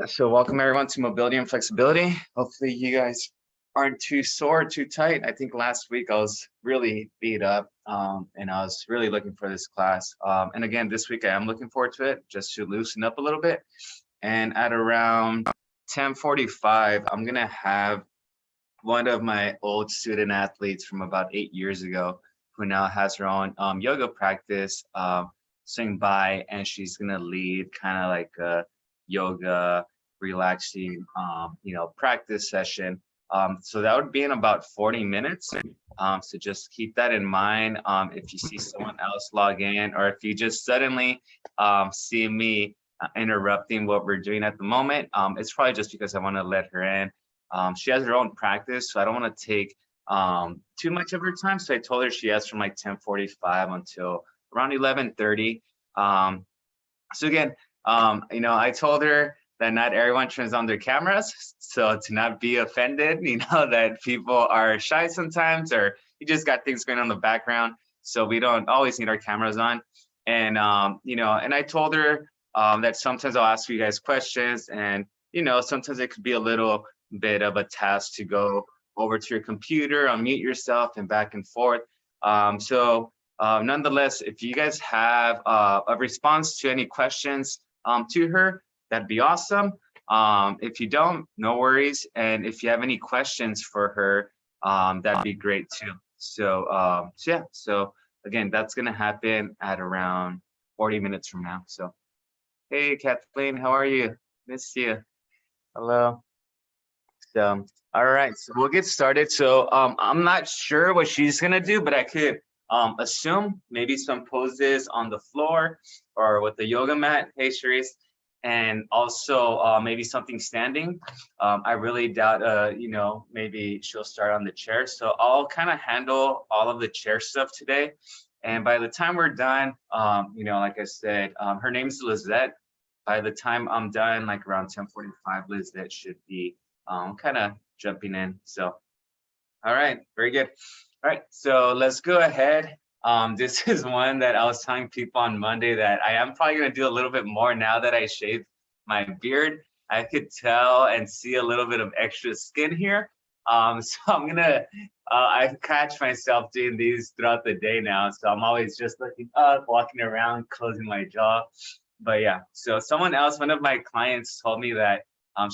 So welcome everyone to Mobility and Flexibility. Hopefully you guys aren't too sore, too tight. I think last week I was really beat up and I was really looking for this class. And again, this week I am looking forward to it just to loosen up a little bit. And at around 10:45, I'm gonna have one of my old student athletes from about 8 years ago who now has her own yoga practice swing by, and she's gonna lead kind of like a yoga relaxing practice session. So that would be in about 40 minutes. So just keep that in mind. If you see someone else log in, or if you just suddenly see me interrupting what we're doing at the moment, it's probably just because I want to let her in. She has her own practice, so I don't want to take too much of her time. So I told her she has from like 10:45 until around 11:30. So again, I told her that not everyone turns on their cameras, so to not be offended, that people are shy sometimes, or you just got things going on in the background, so we don't always need our cameras on. And and I told her that sometimes I'll ask you guys questions, and sometimes it could be a little bit of a task to go over to your computer, unmute yourself, and back and forth. Nonetheless, if you guys have a response to any questions to her, that'd be awesome. If you don't, no worries. And if you have any questions for her, that'd be great too. So again, that's gonna happen at around 40 minutes from now. So, hey, Kathleen, how are you? Miss you. Hello. So, all right, so we'll get started. So I'm not sure what she's gonna do, but I could assume maybe some poses on the floor or with the yoga mat. Hey, Sharice. And also maybe something standing. I really doubt, maybe she'll start on the chair. So I'll kind of handle all of the chair stuff today. And by the time we're done, like I said, her name's Lizette. By the time I'm done, like around 10:45, Lizette should be kind of jumping in. So, all right, very good. All right, so let's go ahead. This is one that I was telling people on Monday that I am probably gonna do a little bit more now that I shaved my beard. I could tell and see a little bit of extra skin here. So I'm gonna, I catch myself doing these throughout the day now. So I'm always just looking up, walking around, closing my jaw. But yeah, so someone else, one of my clients told me that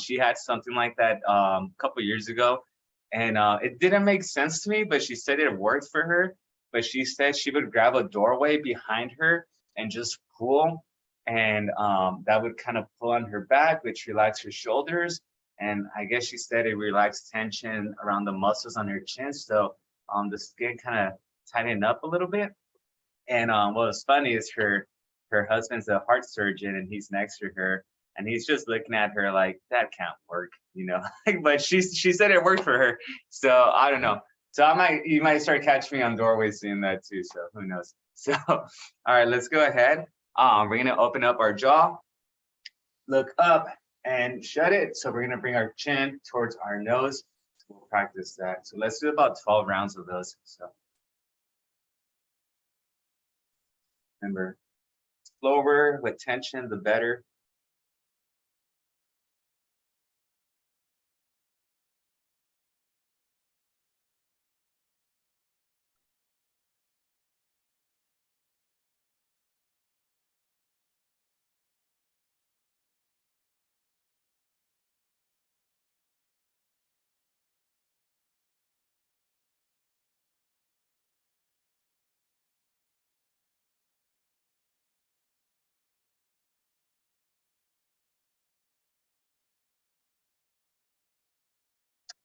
she had something like that a couple years ago, and it didn't make sense to me, but she said it worked for her. But she said she would grab a doorway behind her and just pull, and that would kind of pull on her back, which relaxed her shoulders. And I guess she said it relaxed tension around the muscles on her chin, so the skin kind of tightened up a little bit. And what was funny is her husband's a heart surgeon, and he's next to her, and he's just looking at her like that can't work, but she said it worked for her. So I don't know. So you might start catching me on doorways doing that too. So who knows? So all right, let's go ahead. We're gonna open up our jaw, look up, and shut it. So we're gonna bring our chin towards our nose. We'll practice that. So let's do about 12 rounds of those. So remember, slower with tension, the better.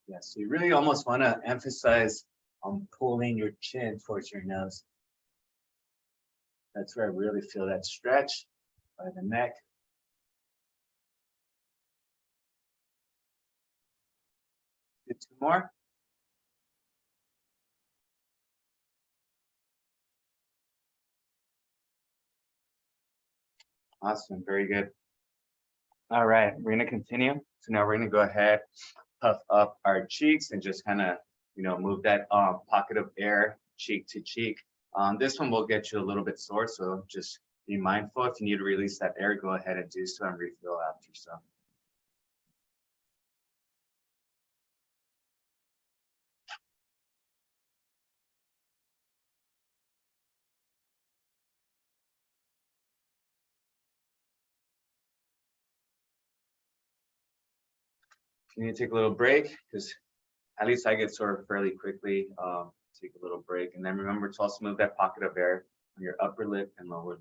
Yeah, so you really almost want to emphasize on pulling your chin towards your nose. That's where I really feel that stretch by the neck. Do 2 more. Awesome, very good. All right, we're gonna continue. So now we're gonna go ahead, puff up our cheeks and just kind of, move that pocket of air cheek to cheek. This one will get you a little bit sore, so just be mindful. If you need to release that air, go ahead and do so and refill after. So you need to take a little break because at least I get sore fairly quickly. Take a little break, and then remember to also move that pocket of air on your upper lip and lower lip.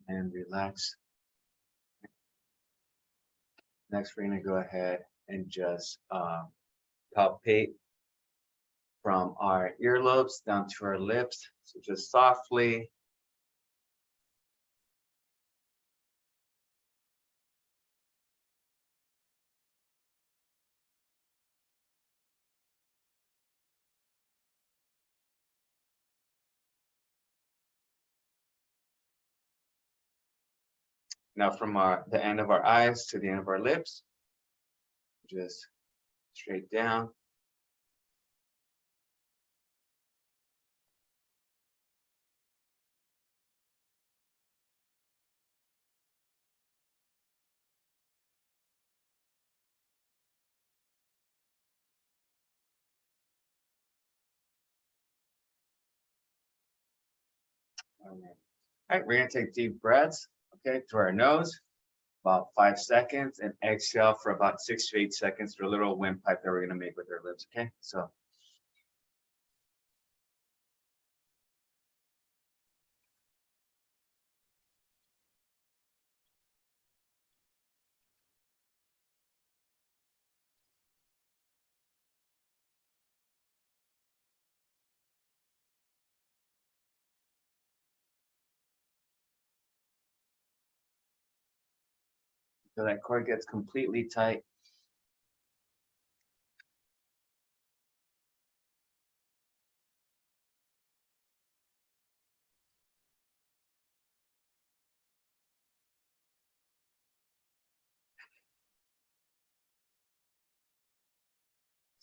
And relax. Next, we're gonna go ahead and just palpate from our earlobes down to our lips. So just softly. Now from the end of our eyes to the end of our lips, just straight down. All right, we're gonna take deep breaths, okay, through our nose, about 5 seconds, and exhale for about 6 to 8 seconds through a little windpipe that we're gonna make with our lips, okay? So that cord gets completely tight.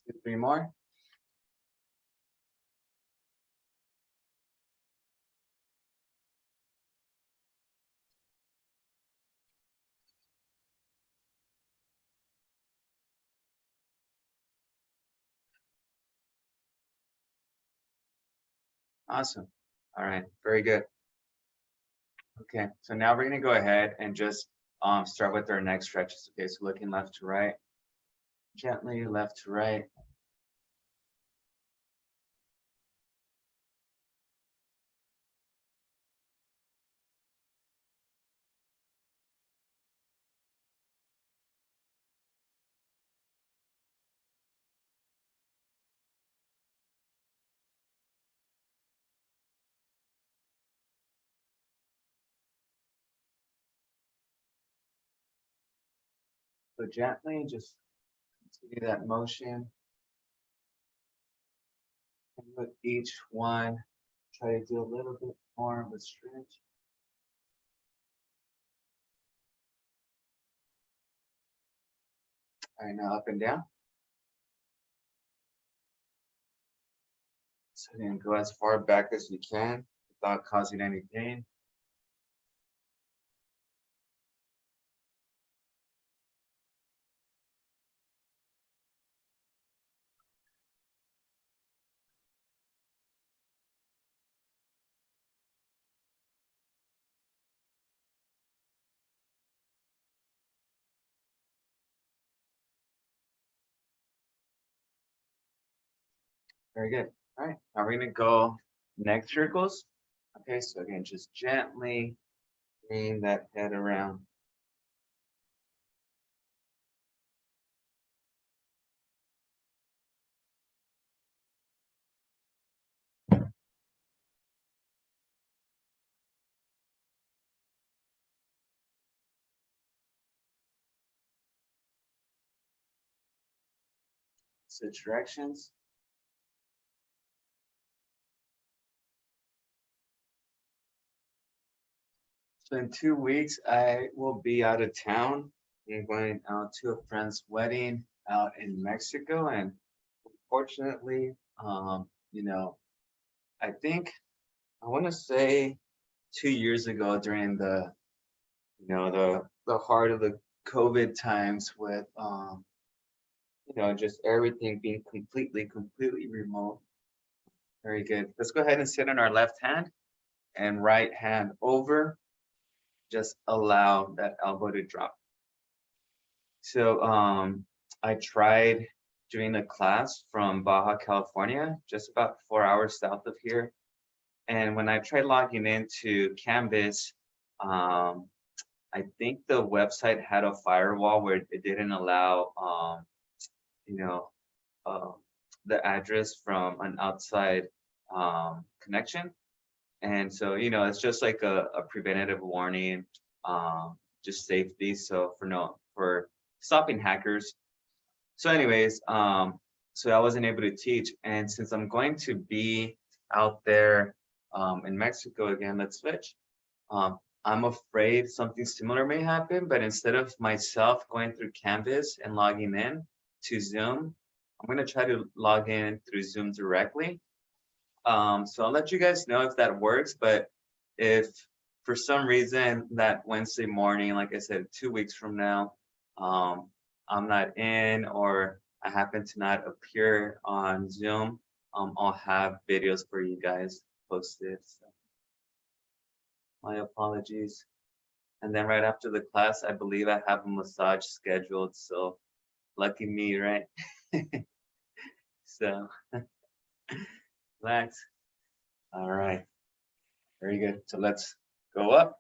Let's do 3 more. Awesome. All right, very good. Okay, so now we're gonna go ahead and just start with our neck stretches. Okay, so looking left to right, gently left to right. So gently, just continue that motion. And with each one, try to do a little bit more of a stretch. All right, now up and down. So then go as far back as you can without causing any pain. Very good. All right, now we're gonna go neck circles. Okay, so again, just gently bring that head around. Switch directions. So in 2 weeks, I will be out of town. I'm going out to a friend's wedding out in Mexico, and fortunately, you know, I think I want to say 2 years ago during the, the heart of the COVID times with just everything being completely remote. Very good. Let's go ahead and sit on our left hand and right hand over. Just allow that elbow to drop. So I tried doing a class from Baja California, just about 4 hours south of here. And when I tried logging into Canvas, I think the website had a firewall where it didn't allow, you know, uh, the address from an outside connection. And so, it's just like a preventative warning, just safety. So for stopping hackers. So anyways, so I wasn't able to teach. And since I'm going to be out there in Mexico again, let's switch. I'm afraid something similar may happen, but instead of myself going through Canvas and logging in to Zoom, I'm going to try to log in through Zoom directly. So I'll let you guys know if that works, but if for some reason that Wednesday morning, like I said, 2 weeks from now, I'm not in or I happen to not appear on Zoom, I'll have videos for you guys posted. So my apologies. And then right after the class, I believe I have a massage scheduled. So lucky me, right? So relax. All right. Very good. So let's go up.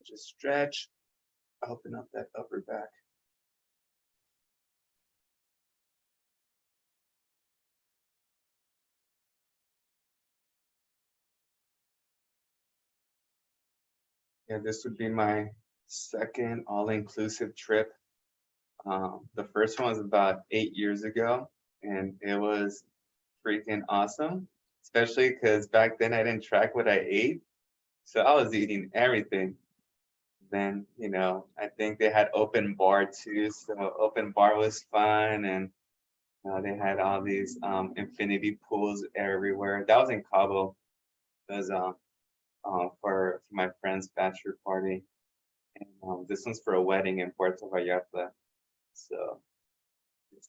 Just stretch. Open up that upper back. Yeah, this would be my second all-inclusive trip. The first one was about 8 years ago, and it was freaking awesome, especially because back then I didn't track what I ate. So I was eating everything. Then, I think they had open bar too. So open bar was fun, and they had all these infinity pools everywhere. That was in Cabo. It was for my friend's bachelor party. And this one's for a wedding in Puerto Vallarta. So it's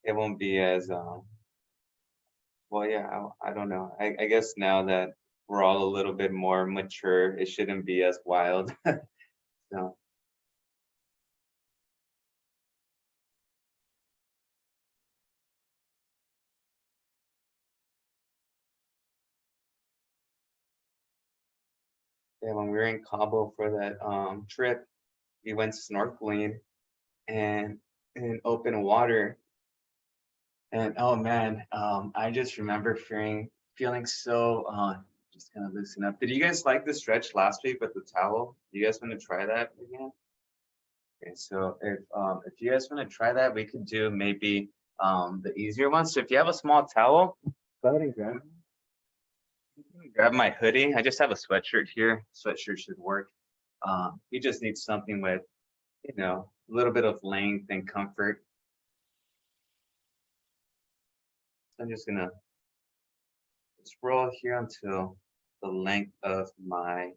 it won't be as, well, yeah, I don't know. I guess now that we're all a little bit more mature, it shouldn't be as wild. So, yeah, when we were in Cabo for that trip, we went snorkeling and in open water. And oh man, I just remember feeling so just kind of loosen up. Did you guys like the stretch last week with the towel? You guys want to try that again? Okay, so if you guys want to try that, we could do maybe the easier one. So if you have a small towel, go ahead and grab my hoodie. I just have a sweatshirt here. Sweatshirt should work. You just need something with, a little bit of length and comfort. So I'm just gonna scroll here until the length of my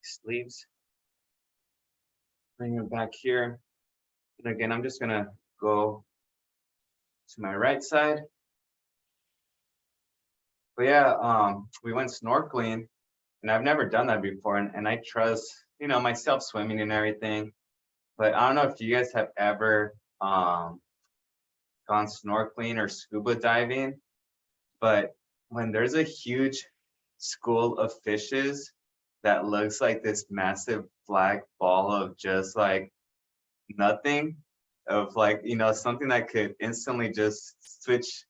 sleeves. Bring it back here. And again, I'm just gonna go to my right side. But yeah, we went snorkeling and I've never done that before. And I trust, myself swimming and everything. But I don't know if you guys have ever gone snorkeling or scuba diving, but when there's a huge school of fishes that looks like this massive black ball of just like nothing, of like, something that could instantly just switch,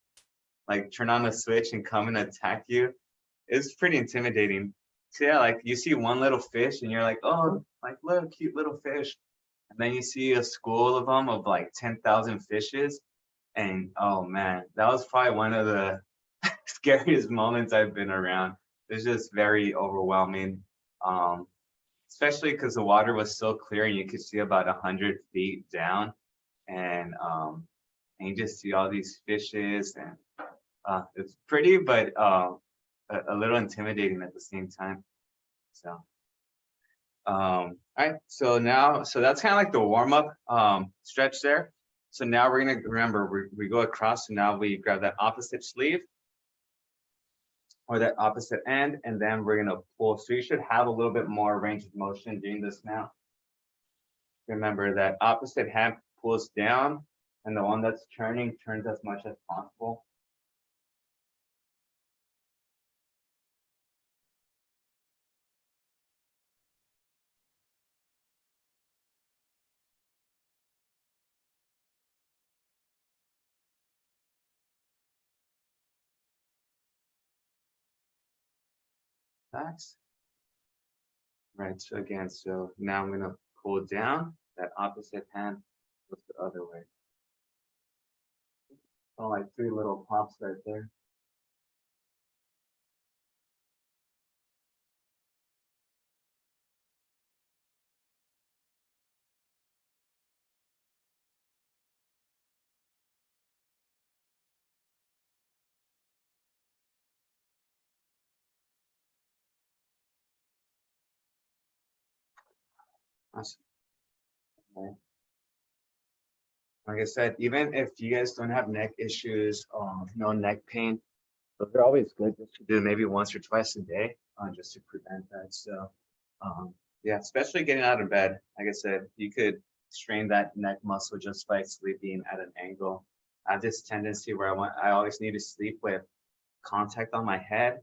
like turn on a switch and come and attack you, it's pretty intimidating. So yeah, like you see one little fish and you're like, oh, like little cute little fish. And then you see a school of them of like 10,000 fishes. And oh man, that was probably one of the scariest moments I've been around. It's just very overwhelming, especially because the water was so clear and you could see about 100 feet down, and you just see all these fishes, and it's pretty, but a little intimidating at the same time. So All right, so now, so that's kind of like the warm-up stretch there. So now we're gonna remember we go across, and now we grab that opposite sleeve or that opposite end, and then we're gonna pull. So you should have a little bit more range of motion doing this now. Remember that opposite hand pulls down, and the one that's turning turns as much as possible. That's right. So again, so now I'm gonna pull down. That opposite hand goes the other way. Oh, like 3 little pops right there. Awesome. Okay. Like I said, even if you guys don't have neck issues, no neck pain, those are always good just to do maybe once or twice a day, just to prevent that. So, yeah, especially getting out of bed. Like I said, you could strain that neck muscle just by sleeping at an angle. I have this tendency where I always need to sleep with contact on my head.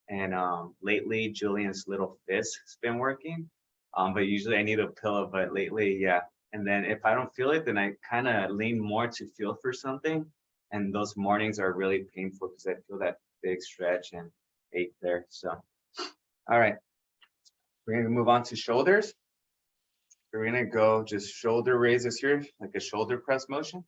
And lately, Julian's little fist has been working. But usually I need a pillow, but lately, yeah. And then if I don't feel it, then I kind of lean more to feel for something. And those mornings are really painful because I feel that big stretch and ache there. So, all right, we're gonna move on to shoulders. We're gonna go just shoulder raises here, like a shoulder press motion.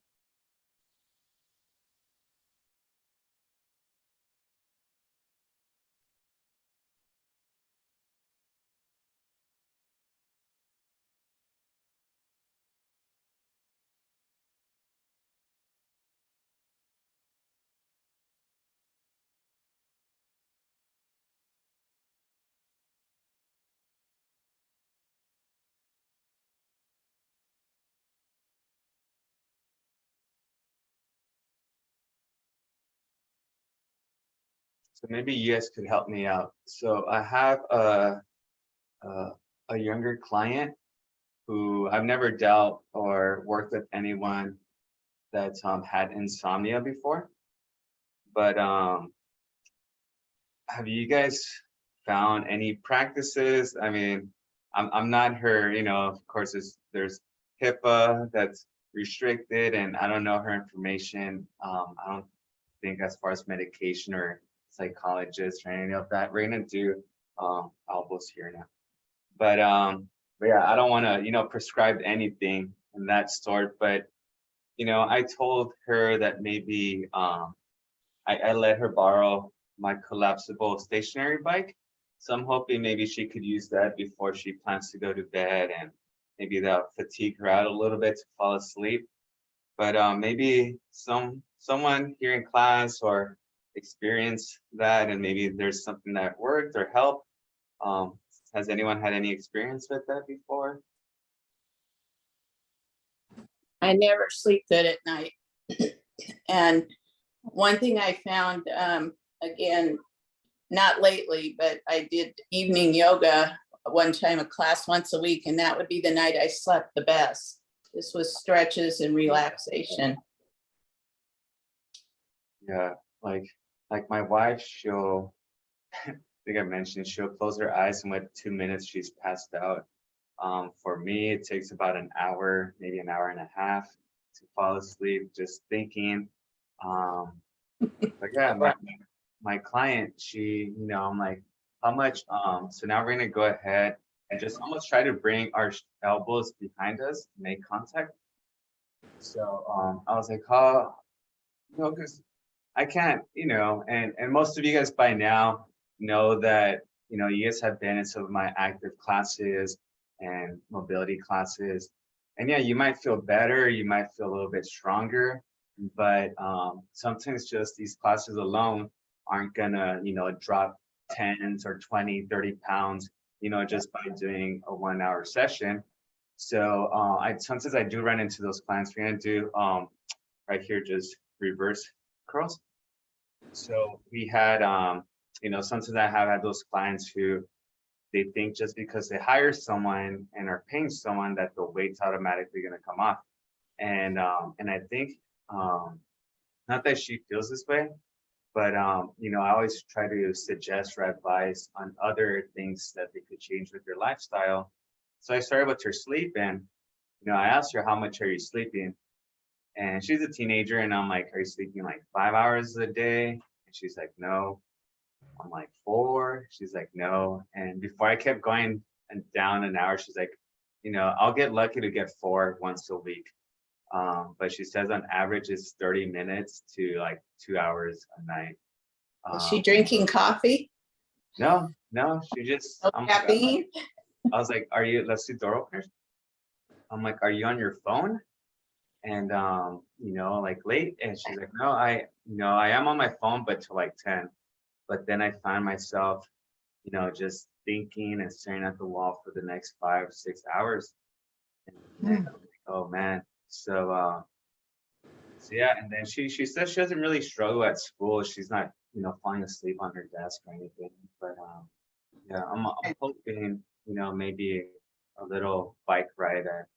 So maybe you guys could help me out. So I have a younger client who I've never dealt or worked with anyone that's had insomnia before. But have you guys found any practices? I mean, I'm not her, you know, of course there's HIPAA that's restricted, and I don't know her information. I don't think as far as medication or psychologist or any of that. We're gonna do elbows here now. But yeah, I don't want to, you know, prescribe anything in that sort. But you know, I told her that maybe I let her borrow my collapsible stationary bike. So I'm hoping maybe she could use that before she plans to go to bed, and maybe that'll fatigue her out a little bit to fall asleep. But maybe someone here in class or experience that, and maybe there's something that worked or helped. Has anyone had any experience with that before? I never sleep good at night. And one thing I found, again, not lately, but I did evening yoga one time, a class once a week, and that would be the night I slept the best. This was stretches and relaxation. Yeah, like my wife, she'll I think I mentioned she'll close her eyes and with 2 minutes she's passed out. For me, it takes about an hour, maybe an hour and a half to fall asleep just thinking. But yeah, my client, she, you know, I'm like, how much? So now we're gonna go ahead and just almost try to bring our elbows behind us, make contact. So I was like, oh, you know, because I can't, you know, and most of you guys by now know that, you know, you guys have been in some of my active classes and mobility classes. And yeah, you might feel better, you might feel a little bit stronger, but sometimes just these classes alone aren't gonna, you know, drop 10s or 20, 30 pounds just by doing a 1 hour session. So sometimes I do run into those clients. We're gonna do right here, just reverse curls. So we had, sometimes I have had those clients who they think just because they hire someone and are paying someone that the weight's automatically gonna come off. And I think, not that she feels this way, but I always try to suggest or advise on other things that they could change with their lifestyle. So I started with her sleep, and I asked her, how much are you sleeping? And she's a teenager, and I'm like, are you sleeping like 5 hours a day? And she's like, no. I'm like, 4. She's like, no. And before I kept going and down an hour, she's like, I'll get lucky to get 4 once a week. But she says on average it's 30 minutes to like 2 hours a night. Is she drinking coffee? No, she just, No caffeine? I was like, let's do door openers. I'm like, are you on your phone? And, like late? And she's like, no, I am on my phone, but till like 10. But then I find myself, just thinking and staring at the wall for the next 5-6 hours. And then I'm like, oh man. So yeah, and then she says she doesn't really struggle at school. She's not, falling asleep on her desk or anything. But yeah, I'm hoping, maybe a little bike ride at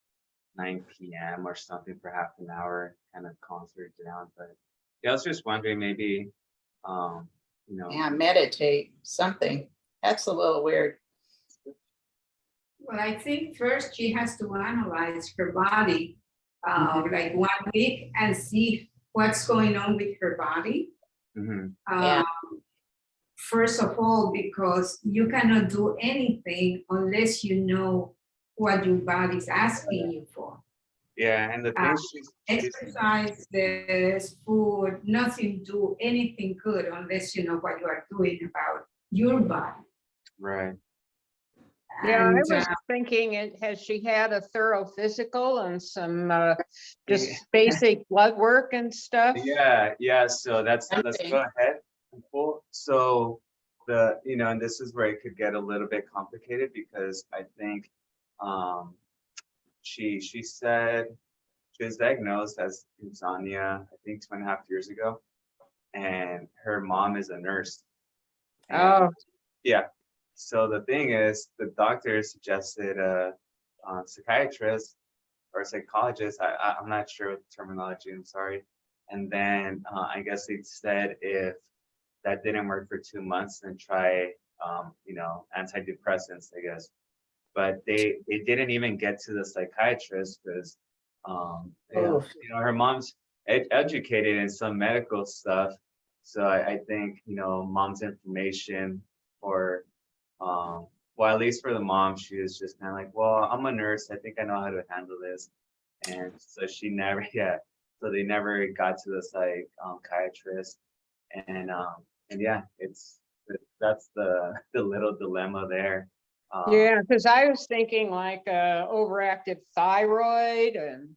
9 p.m. or something for half an hour, kind of calms her down. But yeah, I was just wondering, maybe Yeah, meditate, something. That's a little weird. Well, I think first she has to analyze her body, like 1 week, and see what's going on with her body. Yeah. First of all, because you cannot do anything unless you know what your body's asking you for. Yeah, and the thing Exercise, this food, nothing do anything good unless you know what you are doing about your body. right. Yeah, I And, was thinking, has she had a thorough physical and some just basic blood work and stuff? Yeah. So let's go ahead. Cool. So and this is where it could get a little bit complicated, because I think she said she was diagnosed as insomnia, I think 2.5 years ago, and her mom is a nurse. Oh, Yeah. So the thing is, the doctor suggested a psychiatrist or psychologist. I'm not sure what the terminology, I'm sorry. And then I guess they said if that didn't work for 2 months, then try, antidepressants, I guess. But they didn't even get to the psychiatrist because, her mom's educated in some medical stuff. So I think, mom's information for, at least for the mom, she was just kind of like, well, I'm a nurse. I think I know how to handle this. And so she never, so they never got to the psychiatrist. And yeah, that's the little dilemma there. yeah, because I was thinking like overactive thyroid and.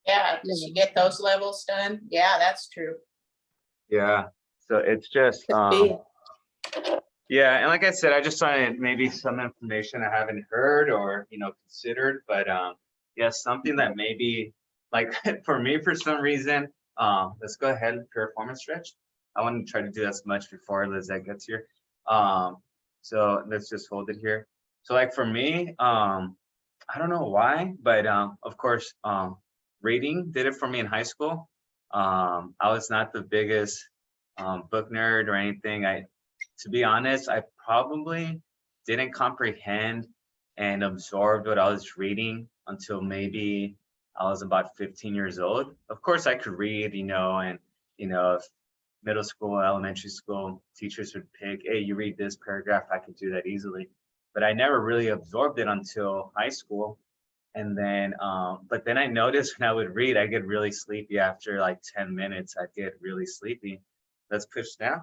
Yeah, did she get those levels done? Yeah, that's true. Yeah, so it's just Could be. yeah, and like I said, I just wanted maybe some information I haven't heard or considered, but yeah, something that maybe like for me, for some reason, let's go ahead and performance stretch. I want to try to do as much before Lizette gets here. So let's just hold it here. So like for me, I don't know why, but of course, reading did it for me in high school. I was not the biggest book nerd or anything. To be honest, I probably didn't comprehend and absorb what I was reading until maybe I was about 15 years old. Of course, I could read, and middle school, elementary school teachers would pick, hey, you read this paragraph, I could do that easily. But I never really absorbed it until high school. And then, but then I noticed when I would read, I get really sleepy after like 10 minutes. I'd get really sleepy. Let's push down.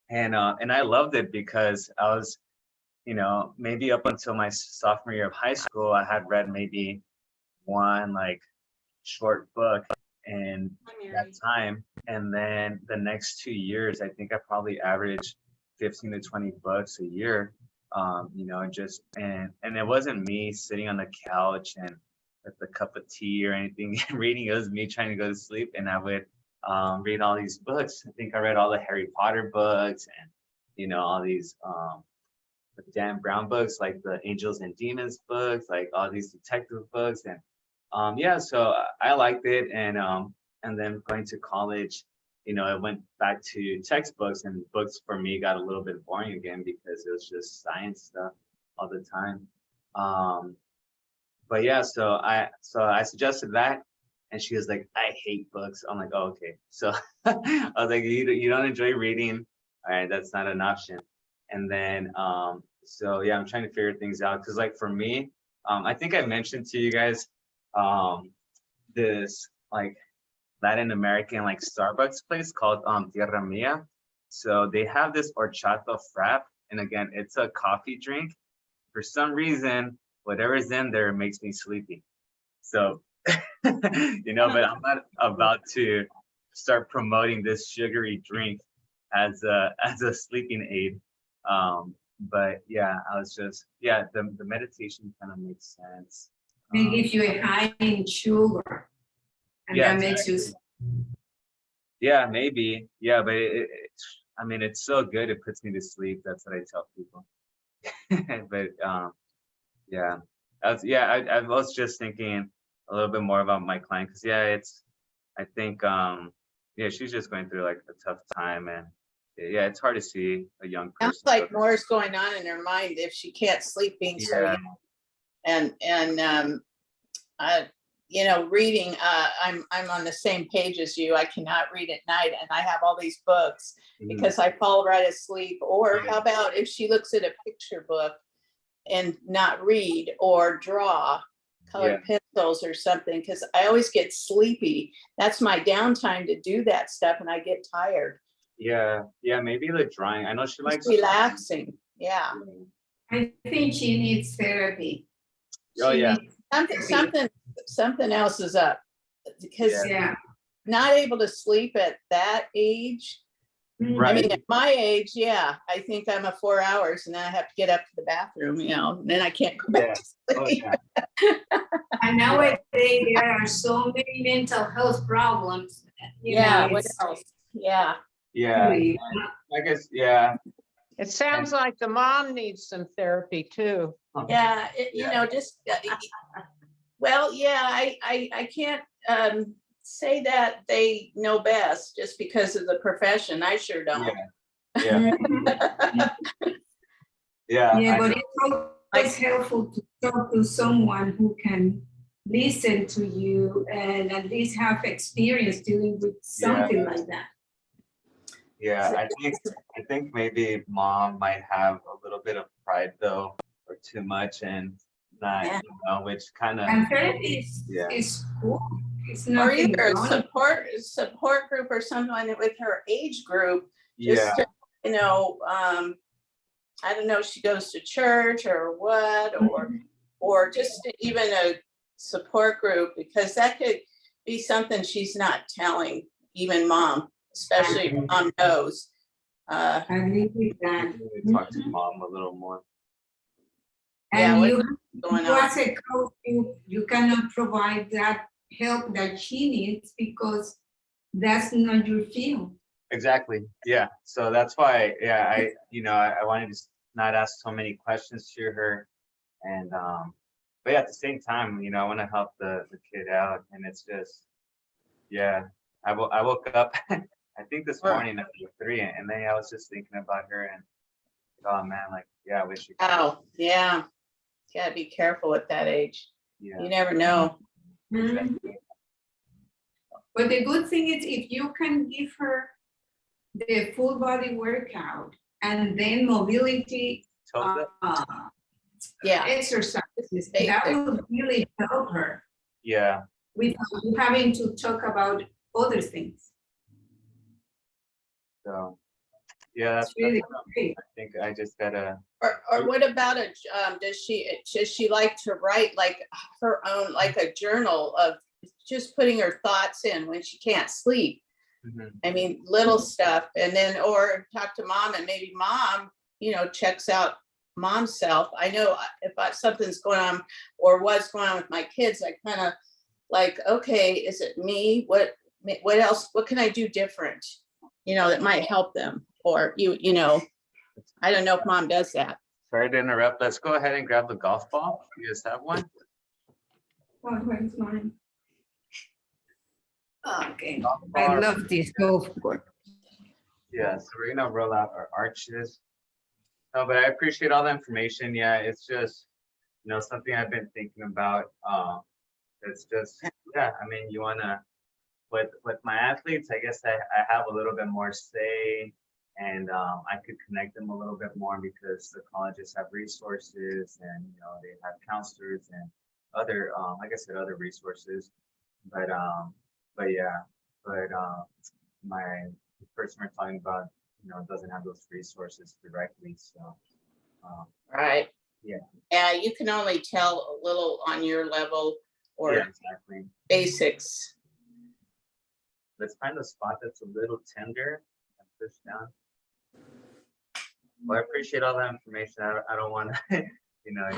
And I loved it because I was, maybe up until my sophomore year of high school, I had read maybe one like short book in that time. And then the next 2 years, I think I probably averaged 15 to 20 books a year. You know, just and it wasn't me sitting on the couch and with a cup of tea or anything reading. It was me trying to go to sleep, and I would read all these books. I think I read all the Harry Potter books and, you know, all these the Dan Brown books, like the Angels and Demons books, like all these detective books. And yeah, so I liked it. And then going to college, you know, I went back to textbooks, and books for me got a little bit boring again because it was just science stuff all the time. But yeah, so I suggested that, and she was like, I hate books. I'm like, oh, okay. So I was like, you don't enjoy reading? All right, that's not an option. And then so yeah, I'm trying to figure things out, because like for me, I think I mentioned to you guys this like Latin American like Starbucks place called Tierra Mia. So they have this horchata frap, and again, it's a coffee drink. For some reason, whatever's in there makes me sleepy. So you know, but I'm not about to start promoting this sugary drink as a sleeping aid. But yeah, I was just, yeah, the meditation kind of makes sense. They give you a high in sugar. And Yeah, that makes you, Yeah, maybe. Yeah, but I mean, it's so good. It puts me to sleep. That's what I tell people. But yeah, I was just thinking a little bit more about my client, because yeah, I think yeah, she's just going through like a tough time, and yeah, it's hard to see a young person. Sounds like more is going on in her mind if she can't sleep being so Yeah. young. And you know, reading, I'm on the same page as you. I cannot read at night, and I have all these books Mhm. because I fall right asleep. Or Yeah. how about if she looks at a picture book and not read or draw colored pencils or something, because I always get sleepy. That's my downtime to do that stuff, and I get tired. Yeah, maybe the drawing. I know she likes It's relaxing. Yeah. I think she needs therapy. Oh, She yeah. needs Something else is up, because Yeah. not able to sleep at that age. I Right. mean, at my age, yeah, I think I'm a 4 hours, and then I have to get up to the bathroom, you know, and then I can't go back to Oh, sleep. yeah. And nowadays, there are so many mental health problems. you Yeah, know, what it's else? Yeah, Yeah, really- I guess, yeah. It sounds like the mom needs some therapy too. yeah, you know, just, well, yeah, I can't say that they know best just because of the profession. I sure don't. Yeah, yeah. Yeah, I but know. it's always helpful to talk to someone who can listen to you and at least have experience dealing with something like that. Yeah, I think maybe mom might have a little bit of pride though, or too much, and not, Yeah. you know, which kind of, And therapy is, Yeah. is cool. It's Or nothing either a wrong. support group or someone with her age group, yeah, just to, you know, I don't know if she goes to church or what, or just even a support group, because that could be something she's not telling even mom, especially if mom knows. I agree with that. maybe talk to mom a little more. Yeah, And what- you, Going you on. as a coach, you cannot provide that help that she needs because that's not your field. Exactly. Yeah. So that's why, yeah, I wanted to not ask so many questions to her, and but yeah, at the same time, I want to help the kid out, and it's just, yeah, I woke up, I think this Sure. morning at 3, and then I was just thinking about her, and oh man, like, yeah, I wish you could. Oh, yeah. Gotta be careful at that age. Yeah. You never know. Exactly. But the good thing is if you can give her the full body workout and then mobility Totally. Yeah. exercises, Basic. that will really help her Yeah. without you having to talk about other things. So, yeah, It's really great. I think I just gotta. Or what about does she like to write like her own, like a journal of just putting her thoughts in when she can't sleep? Mhm. I mean, little stuff, and then, or talk to mom, and maybe mom, checks out mom self. I know if something's going on or what's going on with my kids, I kind of like, okay, is it me? What else? What can I do different? That might help them. Or I don't know if mom does that. Sorry to interrupt. Let's go ahead and grab the golf ball. You guys have one? Oh, where's mine? Okay, Golf I ball. love this golf course. Yeah, so we're gonna roll out our arches. No, but I appreciate all the information. Yeah, it's just, something I've been thinking about. It's just, yeah, I mean, you wanna, with my athletes, I guess I have a little bit more say, and I could connect them a little bit more because the colleges have resources, and they have counselors and other, like I said, other resources. But yeah, my person we're talking about, doesn't have those resources directly, so. Right. Yeah. Yeah, you can only tell a little on your level or Yeah, exactly. basics. Let's find a spot that's a little tender and push down. Well, I appreciate all the information. I don't want to,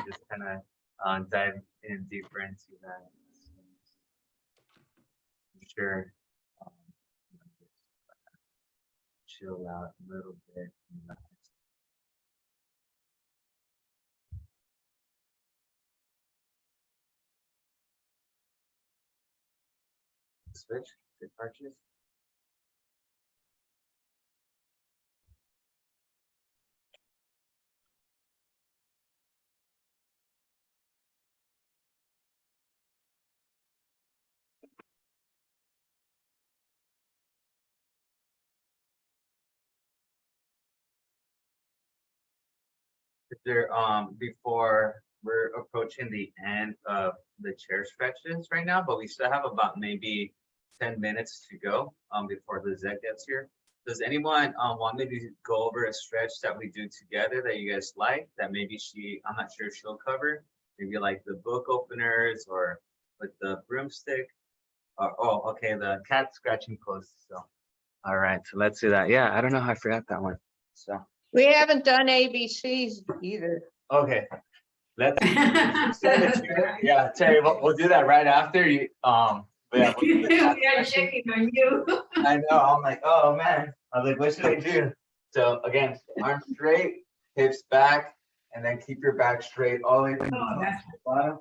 just kind of dive in deeper into that. I'm sure. Chill out a little bit. Switch, good arches. There, before we're approaching the end of the chair stretches right now, but we still have about maybe 10 minutes to go before the Zed gets here. Does anyone want me to go over a stretch that we do together that you guys like, that maybe I'm not sure she'll cover, maybe like the book openers or with the broomstick? Oh, okay, the cat scratching pose. So, all right, so let's do that. Yeah, I don't know how I forgot that one. So. We haven't done ABCs either. Okay, let's. Yeah, Terry, we'll do that right after you. But yeah, We are checking on you. I know. I'm like, oh man. I was like, what should I do? So again, arms straight, hips back, and then keep your back straight all the way to Oh, that's the bottom.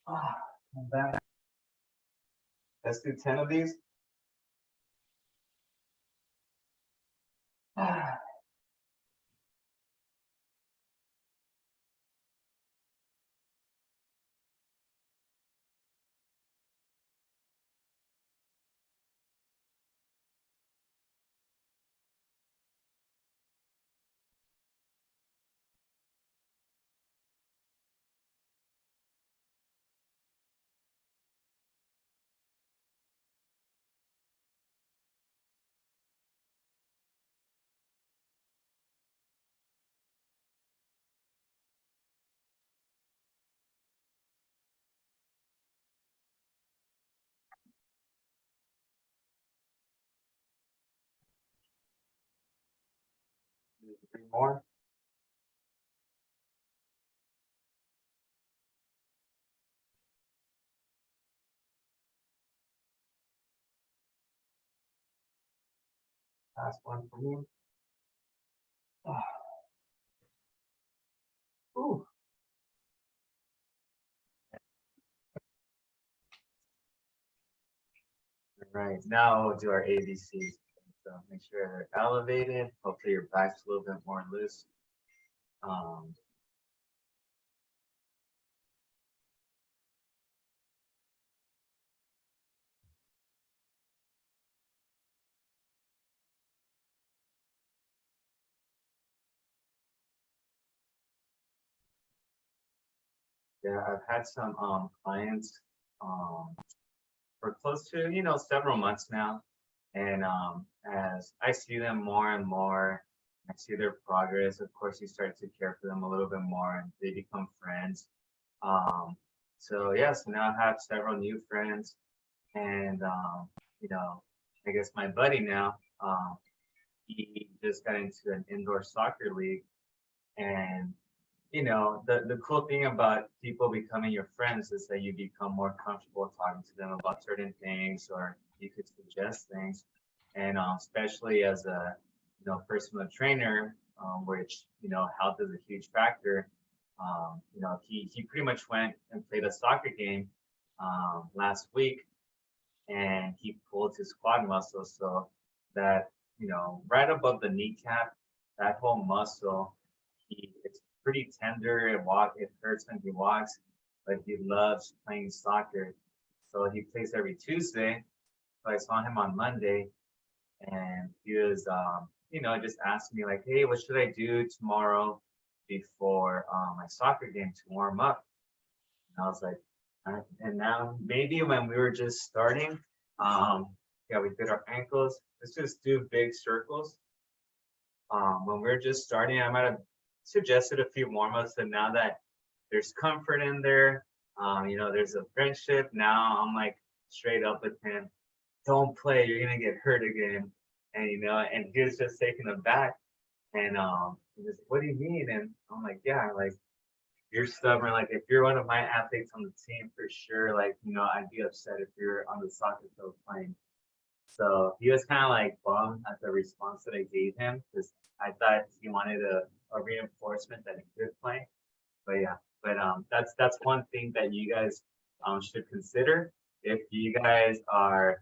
Come back. Let's do 10 of these. Three more. Last one for me. Ooh. All right, now we'll do our ABCs. So make sure they're elevated. Hopefully your back's a little bit more loose. Yeah, I've had some clients for close to several months now, and as I see them more and more, I see their progress. Of course, you start to care for them a little bit more, and they become friends. So yes, now I have several new friends, and I guess my buddy now, he just got into an indoor soccer league, And you know, the cool thing about people becoming your friends is that you become more comfortable talking to them about certain things, or you could suggest things. And especially as a personal trainer, which health is a huge factor. He pretty much went and played a soccer game last week, and he pulled his quad muscle, so that right above the kneecap, that whole muscle, it's pretty tender. It hurts when he walks, but he loves playing soccer. So he plays every Tuesday. So I saw him on Monday, and he was just asking me like, hey, what should I do tomorrow before my soccer game to warm up? And I was like, and now maybe when we were just starting, yeah, we did our ankles. Let's just do big circles. When we are just starting, I might have suggested a few warm-ups, and now that there's comfort in there, there's a friendship. Now I'm like straight up with him. Don't play, you're gonna get hurt again. And he was just taken aback. And he was, what do you mean? And I'm like, yeah, like you're stubborn. Like if you're one of my athletes on the team, for sure, like I'd be upset if you're on the soccer field playing. So he was kind of like bummed at the response that I gave him, because I thought he wanted a reinforcement that he could play. But yeah, that's one thing that you guys should consider if you guys are,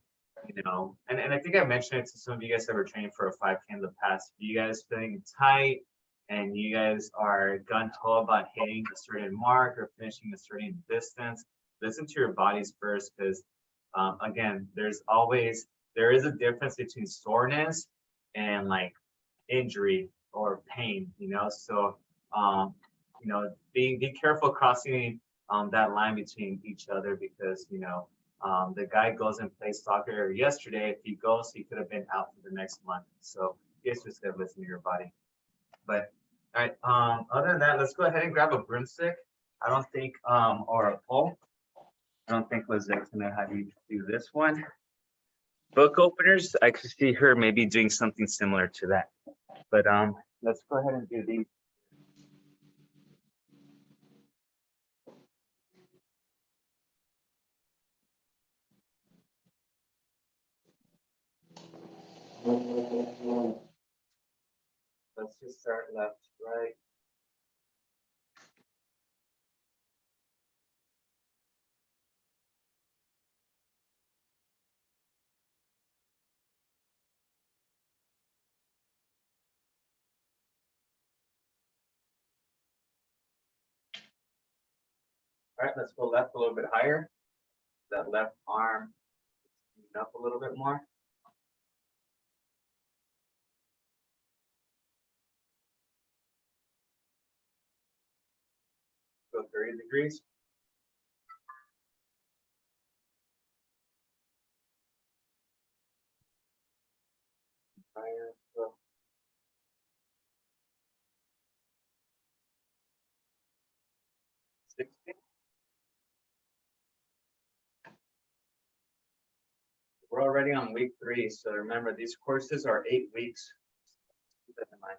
and I think I mentioned it to some of you guys that were training for a 5K in the past. If you guys feeling tight and you guys are gun-ho about hitting a certain mark or finishing a certain distance, listen to your bodies first, because again, there is a difference between soreness and like injury or pain, so be careful crossing that line between each other, because the guy goes and plays soccer yesterday. If he goes, he could have been out for the next month. So you guys just gotta listen to your body. But all right, other than that, let's go ahead and grab a broomstick. I don't think or a pole. I don't think Lizette's gonna have you do this one. Book openers, I could see her maybe doing something similar to that. But let's go ahead and do these. Let's just start left, right. All right, let's go left a little bit higher. That left arm up a little bit more. Go 30 degrees. Higher. Go. 60. We're already on week 3, so remember these courses are 8 weeks. Keep that in mind.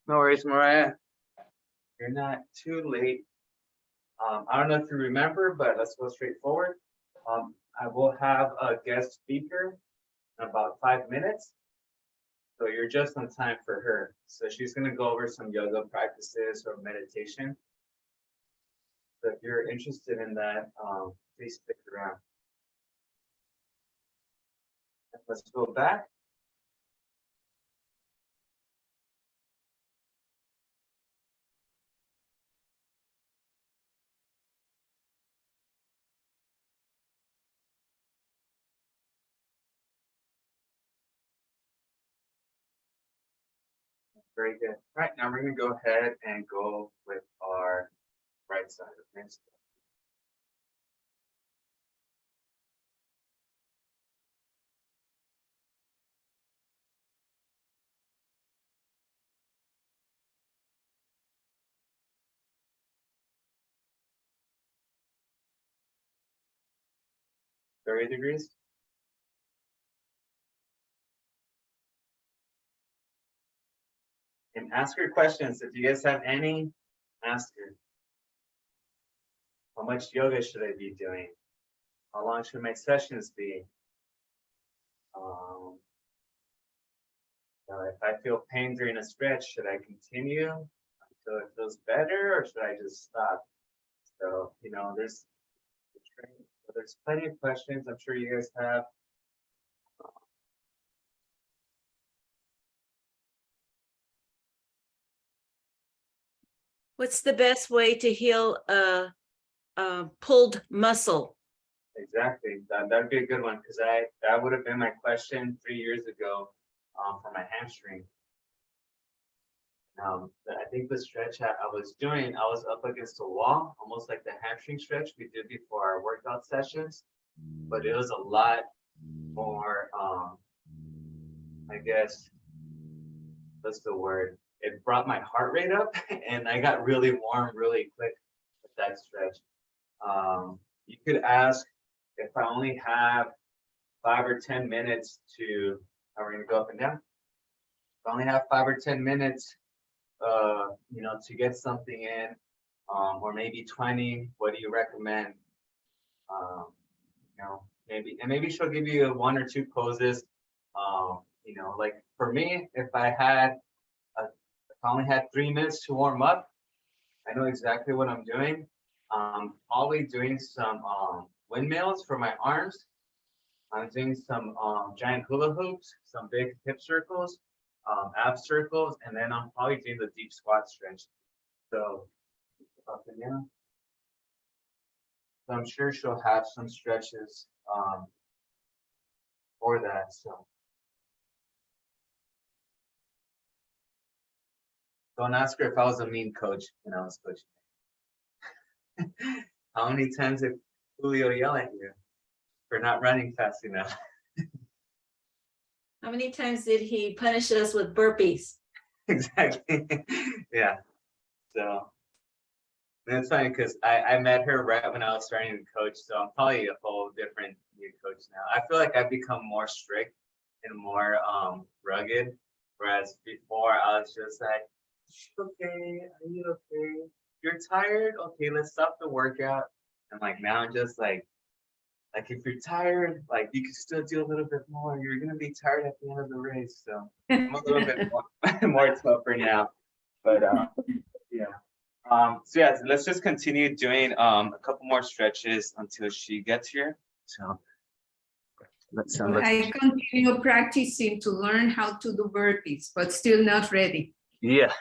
No worries, Mariah. You're not too late. I don't know if you remember, but let's go straight forward. I will have a guest speaker in about 5 minutes. So you're just on time for her. So she's going to go over some yoga practices or meditation. So if you're interested in that, please stick around. Let's go back. Very good. All right, now we're going to go ahead and go with our right side. Okay. $30 degrees. And ask her questions. If you guys have any, ask her. How much yoga should I be doing? How long should my sessions be? If I feel pain during a stretch, should I continue until it feels better, or should I just stop? So, you know, there's plenty of questions I'm sure you guys have. What's the best way to heal a pulled muscle? Exactly. That'd be a good one, because that would have been my question 3 years ago for my hamstring. I think the stretch I was doing, I was up against a wall, almost like the hamstring stretch we did before our workout sessions, but it was a lot more, I guess, what's the word? It brought my heart rate up and I got really warm really quick with that stretch. You could ask if I only have 5 or 10 minutes to, are we gonna go up and down? If I only have 5 or 10 minutes, you know, to get something in, or maybe 20, what do you recommend? You know, maybe she'll give you 1 or 2 poses. You know, like for me, if I only had 3 minutes to warm up, I know exactly what I'm doing. Probably doing some windmills for my arms. I'm doing some giant hula hoops, some big hip circles, ab circles, and then I'm probably doing the deep squat stretch. So up and down. So I'm sure she'll have some stretches for that. So don't ask her if I was a mean coach when I was coaching. How many times did Julio yell at you for not running fast enough? How many times did he punish us with burpees? Exactly. Yeah. So that's funny because I met her right when I was starting to coach. So I'm probably a whole different new coach now. I feel like I've become more strict and more rugged. Whereas before I was just like, okay, are you okay? You're tired? Okay, let's stop the workout. And like now I'm just like if you're tired, like you can still do a little bit more. You're gonna be tired at the end of the race. So I'm a little bit more tougher now. But yeah. So yeah, let's just continue doing a couple more stretches until she gets here. So let's I continue practicing to learn how to do burpees, but still not ready. yeah.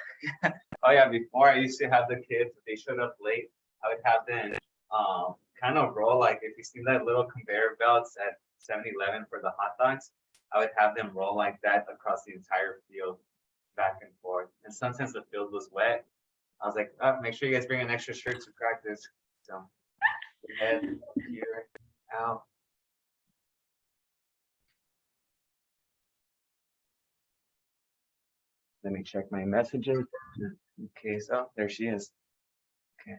Oh yeah, before I used to have the kids, if they showed up late, I would have them kind of roll, like if you see that little conveyor belts at 7-Eleven for the hot dogs, I would have them roll like that across the entire field, back and forth. And sometimes the field was wet. I was like, oh, make sure you guys bring an extra shirt to practice. So head here, out. Let me check my messages. Okay, so there she is. Okay.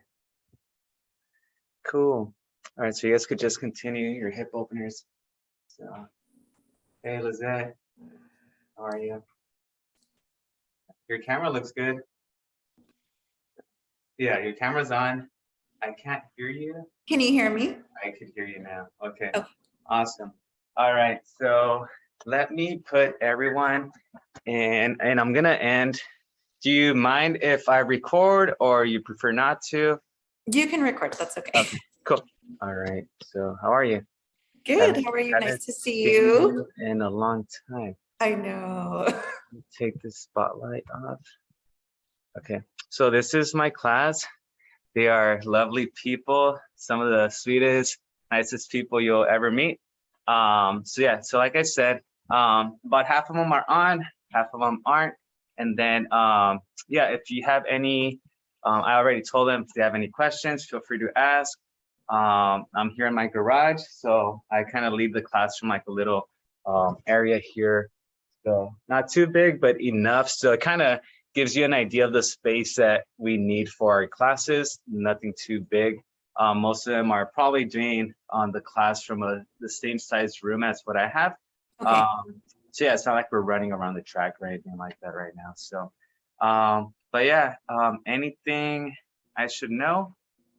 Cool. All right, so you guys could just continue your hip openers. So, hey, Lizette, how are you? Your camera looks good. Yeah, your camera's on. I can't hear you. Can you hear me? I could hear you now. Okay, Oh. awesome. All right, so let me put everyone in, and I'm gonna end. Do you mind if I record or you prefer not to? You can record, that's okay. Okay, cool. All right, so how are you? Good, how are you? Haven't Nice to see seen you. in a long time. I know. Take the spotlight off. Okay, so this is my class. They are lovely people, some of the sweetest, nicest people you'll ever meet. So yeah, so like I said, about half of them are on, half of them aren't. And then, yeah, if you have any, I already told them if they have any questions, feel free to ask. I'm here in my garage, so I kind of leave the class from like a little area here. So not too big, but enough. So it kind of gives you an idea of the space that we need for our classes, nothing too big. Most of them are probably doing the class from the same size room as what I have. Okay. So yeah, it's not like we're running around the track or anything like that right now. So But yeah, anything I should know?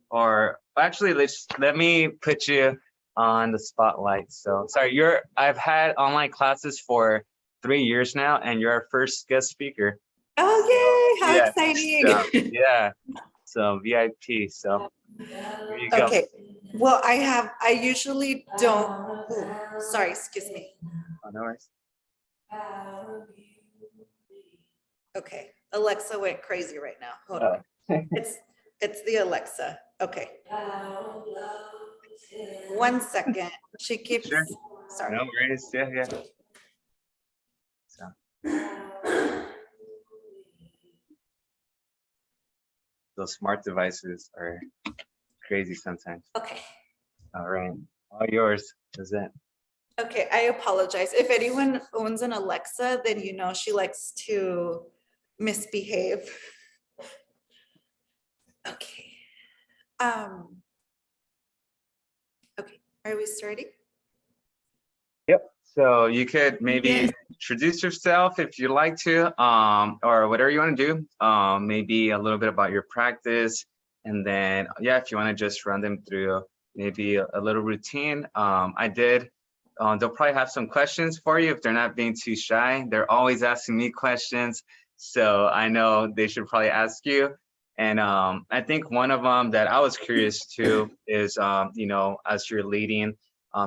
Or actually, let me put you on the spotlight. So sorry, I've had online classes for 3 years now, and you're our first guest speaker. Oh, yay, how Yeah, exciting. yeah, so VIP. So there you go. Okay, well, I usually don't, ooh, sorry, excuse me. Oh, no worries. Okay, Alexa went crazy right now. Hold Oh. on. It's the Alexa. Okay. 1 second. She keeps, Sure. sorry. No worries. Yeah, yeah. So those smart devices are crazy sometimes. Okay. All right, all yours. Is it? Okay, I apologize. If anyone owns an Alexa, then you know she likes to misbehave. Okay. Okay, are we starting? Yep. So you could maybe Yes. introduce yourself if you'd like to, or whatever you want to do. Maybe a little bit about your practice, and then yeah, if you want to just run them through maybe a little routine. I did. They'll probably have some questions for you if they're not being too shy. They're always asking me questions, so I know they should probably ask you. And I think one of them that I was curious to is, you know, as you're leading,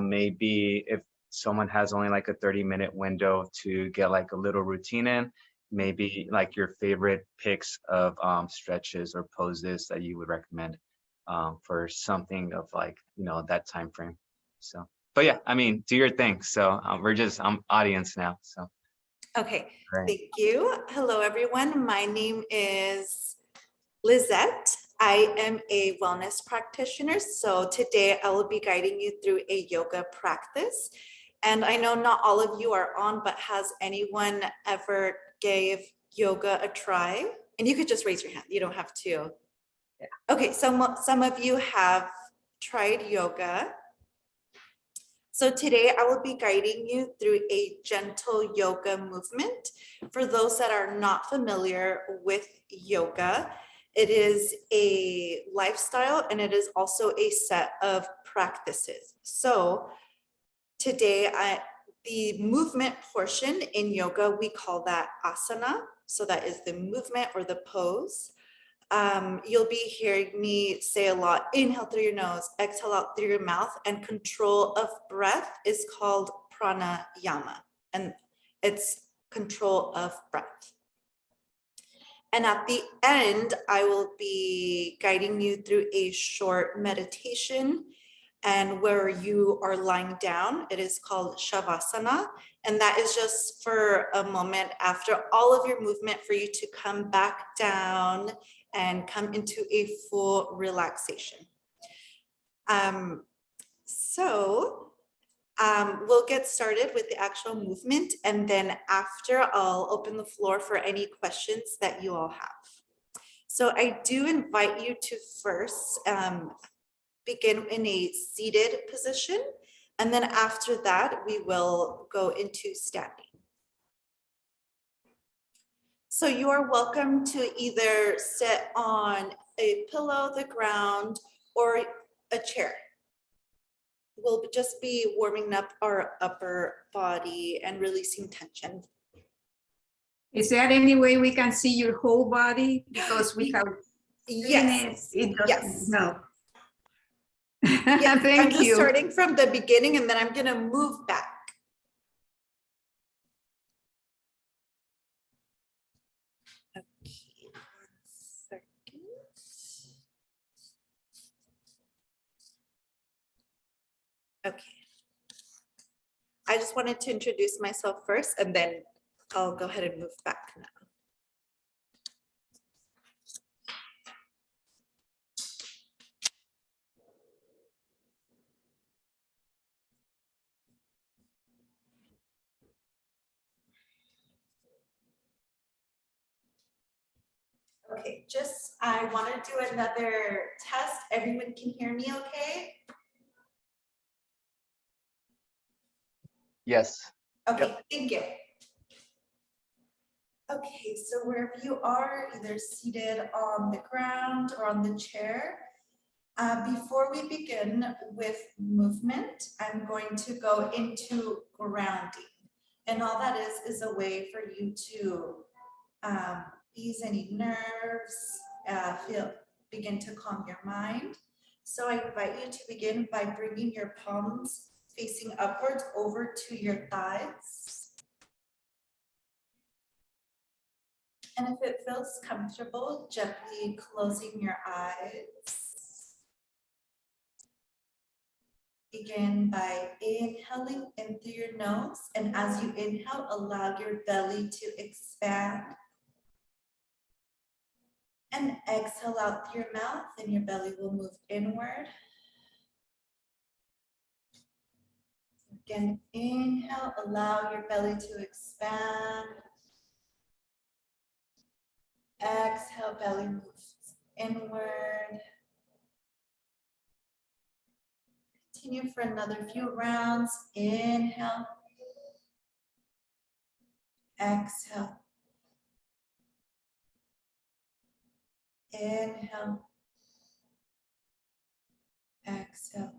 maybe if someone has only like a 30-minute window to get like a little routine in, maybe like your favorite picks of stretches or poses that you would recommend for something of like, you know, that time frame. So, but yeah, I mean, do your thing. So I'm audience now. So Okay, great. thank you. Hello, everyone. My name is Lizette. I am a wellness practitioner. So today I will be guiding you through a yoga practice. And I know not all of you are on, but has anyone ever gave yoga a try? And you could just raise your hand. You don't have to. Okay, so some of you have tried yoga. So today I will be guiding you through a gentle yoga movement. For those that are not familiar with yoga, it is a lifestyle and it is also a set of practices. So today, the movement portion in yoga, we call that asana. So that is the movement or the pose. You'll be hearing me say a lot, inhale through your nose, exhale out through your mouth, and control of breath is called pranayama, and it's control of breath. And at the end, I will be guiding you through a short meditation, and where you are lying down, it is called Shavasana. And that is just for a moment after all of your movement for you to come back down and come into a full relaxation. We'll get started with the actual movement, and then after I'll open the floor for any questions that you all have. So I do invite you to first begin in a seated position, and then after that, we will go into standing. So you are welcome to either sit on a pillow, the ground, or a chair. We'll just be warming up our upper body and releasing tension. Is there any way we can see your whole body? Because we have. Yes, It doesn't, yes. no. Yes, I'm Thank just you. starting from the beginning and then I'm gonna move back. Okay, 1 second. Okay. I just wanted to introduce myself first and then I'll go ahead and move back now. Okay, I want to do another test. Everyone can hear me okay? Yes. Okay, thank you. Okay, so wherever you are, either seated on the ground or on the chair, before we begin with movement, I'm going to go into grounding. And all that is a way for you to ease any nerves, begin to calm your mind. So I invite you to begin by bringing your palms facing upwards over to your thighs. And if it feels comfortable, gently closing your eyes. Begin by inhaling in through your nose, and as you inhale, allow your belly to expand. And exhale out through your mouth, and your belly will move inward. Again, inhale, allow your belly to expand. Exhale, belly moves inward. Continue for another few rounds. Inhale. Exhale. Inhale. Exhale.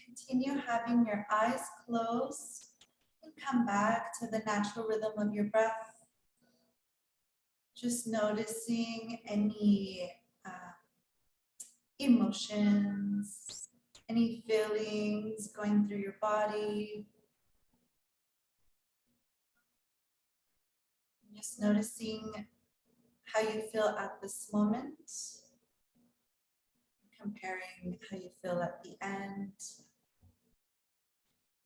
Continue having your eyes closed and come back to the natural rhythm of your breath. Just noticing any emotions, any feelings going through your body. Just noticing how you feel at this moment, comparing how you feel at the end.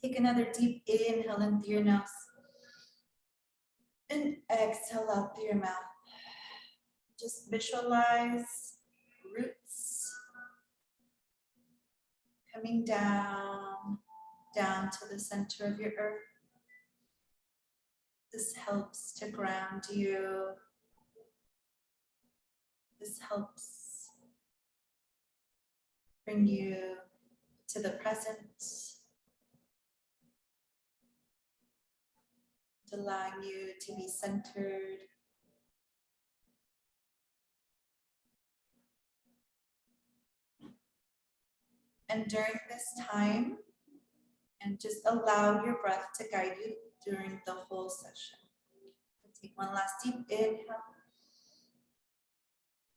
Take another deep inhale in through your nose and exhale out through your mouth. Just visualize roots coming down to the center of your earth. This helps to ground you. This helps bring you to the present, allowing you to be centered. And during this time, and just allow your breath to guide you during the whole session. Take one last deep inhale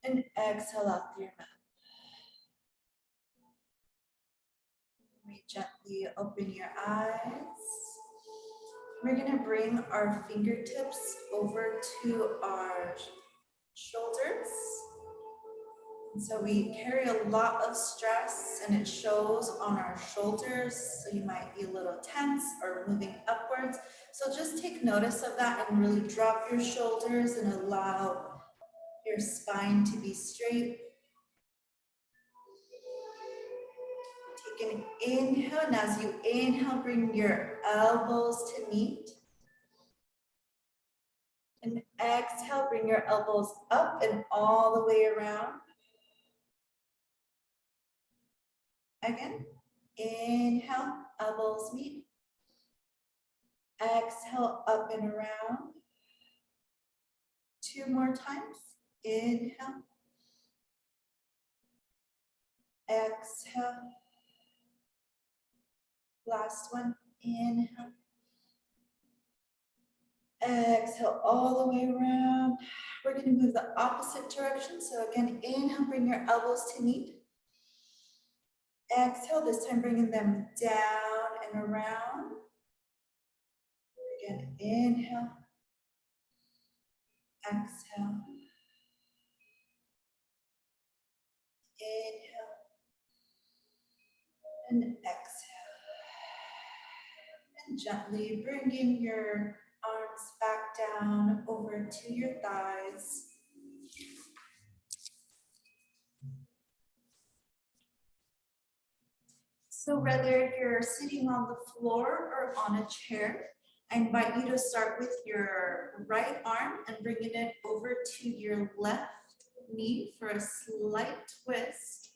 and exhale out through your mouth. We gently open your eyes. We're going to bring our fingertips over to our shoulders. And so we carry a lot of stress and it shows on our shoulders. So you might be a little tense or moving upwards. So just take notice of that and really drop your shoulders and allow your spine to be straight. Take an inhale, and as you inhale, bring your elbows to meet. And exhale, bring your elbows up and all the way around. Again, inhale, elbows meet. Exhale, up and around. 2 more times. Inhale. Exhale. Last one. Inhale. Exhale all the way around. We're going to move the opposite direction. So again, inhale, bring your elbows to meet. Exhale, this time bringing them down and around. Again, inhale. Exhale. Inhale. And exhale. And gently bringing your arms back down over to your thighs. So whether you're sitting on the floor or on a chair, I invite you to start with your right arm and bringing it over to your left knee for a slight twist.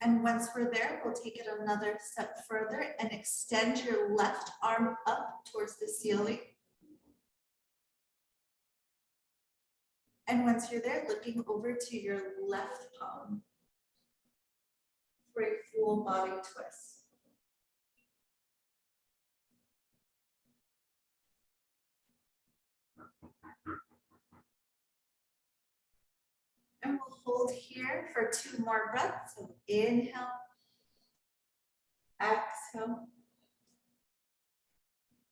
And once we're there, we'll take it another step further and extend your left arm up towards the ceiling. And once you're there, looking over to your left palm for a full body twist. And we'll hold here for 2 more breaths. So inhale, exhale,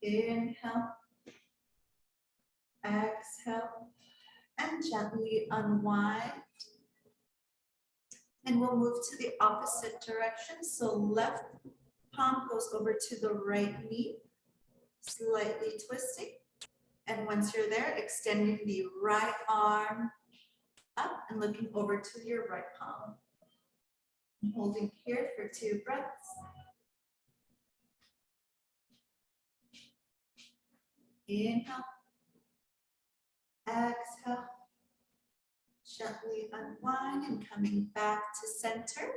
inhale, exhale, and gently unwind. And we'll move to the opposite direction. So left palm goes over to the right knee, slightly twisting. And once you're there, extending the right arm up and looking over to your right palm. And holding here for 2 breaths. Inhale, exhale, gently unwind and coming back to center.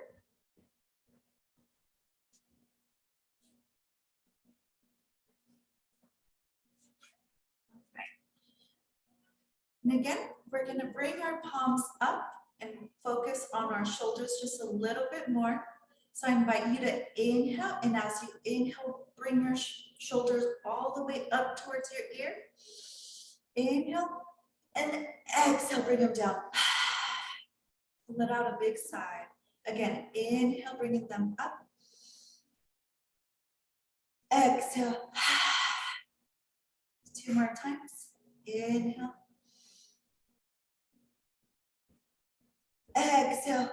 And again, we're going to bring our palms up and focus on our shoulders just a little bit more. So I invite you to inhale, and as you inhale, bring your shoulders all the way up towards your ear. Inhale, and exhale, bring them down. Let out a big sigh. Again, inhale, bringing them up. Exhale. 2 more times. Inhale. Exhale.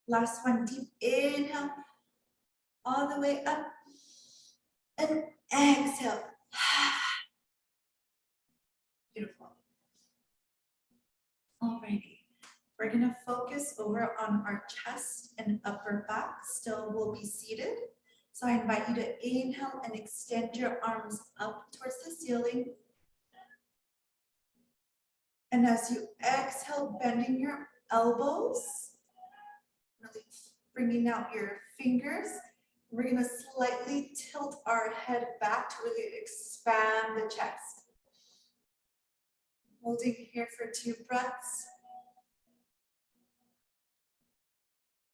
Last one, deep inhale. All the way up. And exhale. Beautiful. Alrighty. We're going to focus over on our chest and upper back. Still will be seated. So I invite you to inhale and extend your arms up towards the ceiling. And as you exhale, bending your elbows, really bringing out your fingers. We're going to slightly tilt our head back to really expand the chest. Holding here for 2 breaths.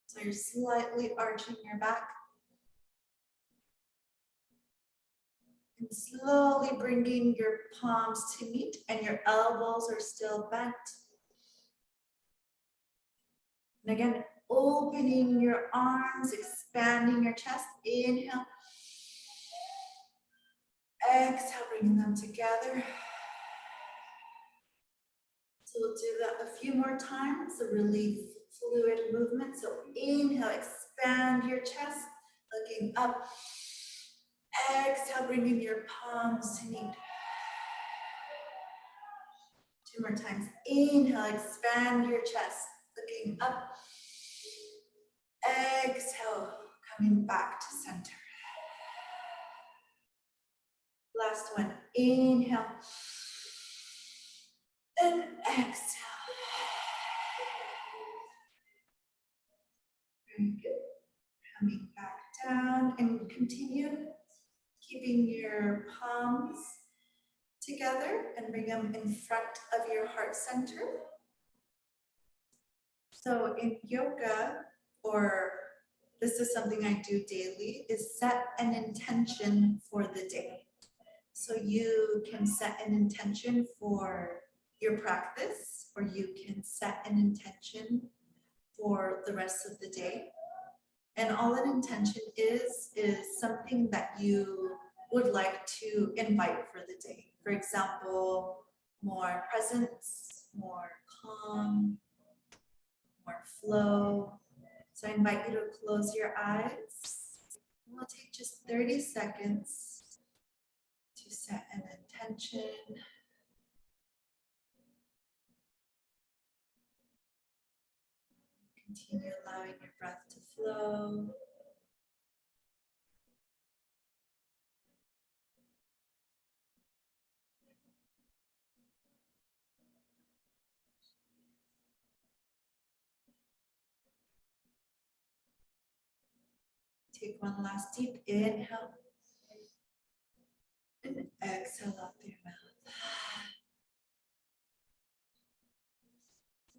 So you're slightly arching your back. And slowly bringing your palms to meet and your elbows are still bent. And again, opening your arms, expanding your chest. Inhale. Exhale, bringing them together. So we'll do that a few more times, a really fluid movement. So inhale, expand your chest, looking up. Exhale, bringing your palms to meet. 2 more times. Inhale, expand your chest, looking up. Exhale, coming back to center. Last one. Inhale. And exhale. Very good. Coming back down and continue keeping your palms together and bring them in front of your heart center. So in yoga, or this is something I do daily, is set an intention for the day. So you can set an intention for your practice, or you can set an intention for the rest of the day. And all an intention is something that you would like to invite for the day. For example, more presence, more calm, more flow. So I invite you to close your eyes. We'll take just 30 seconds to set an intention. Continue allowing your breath to flow. Take one last deep inhale. And exhale out through your mouth.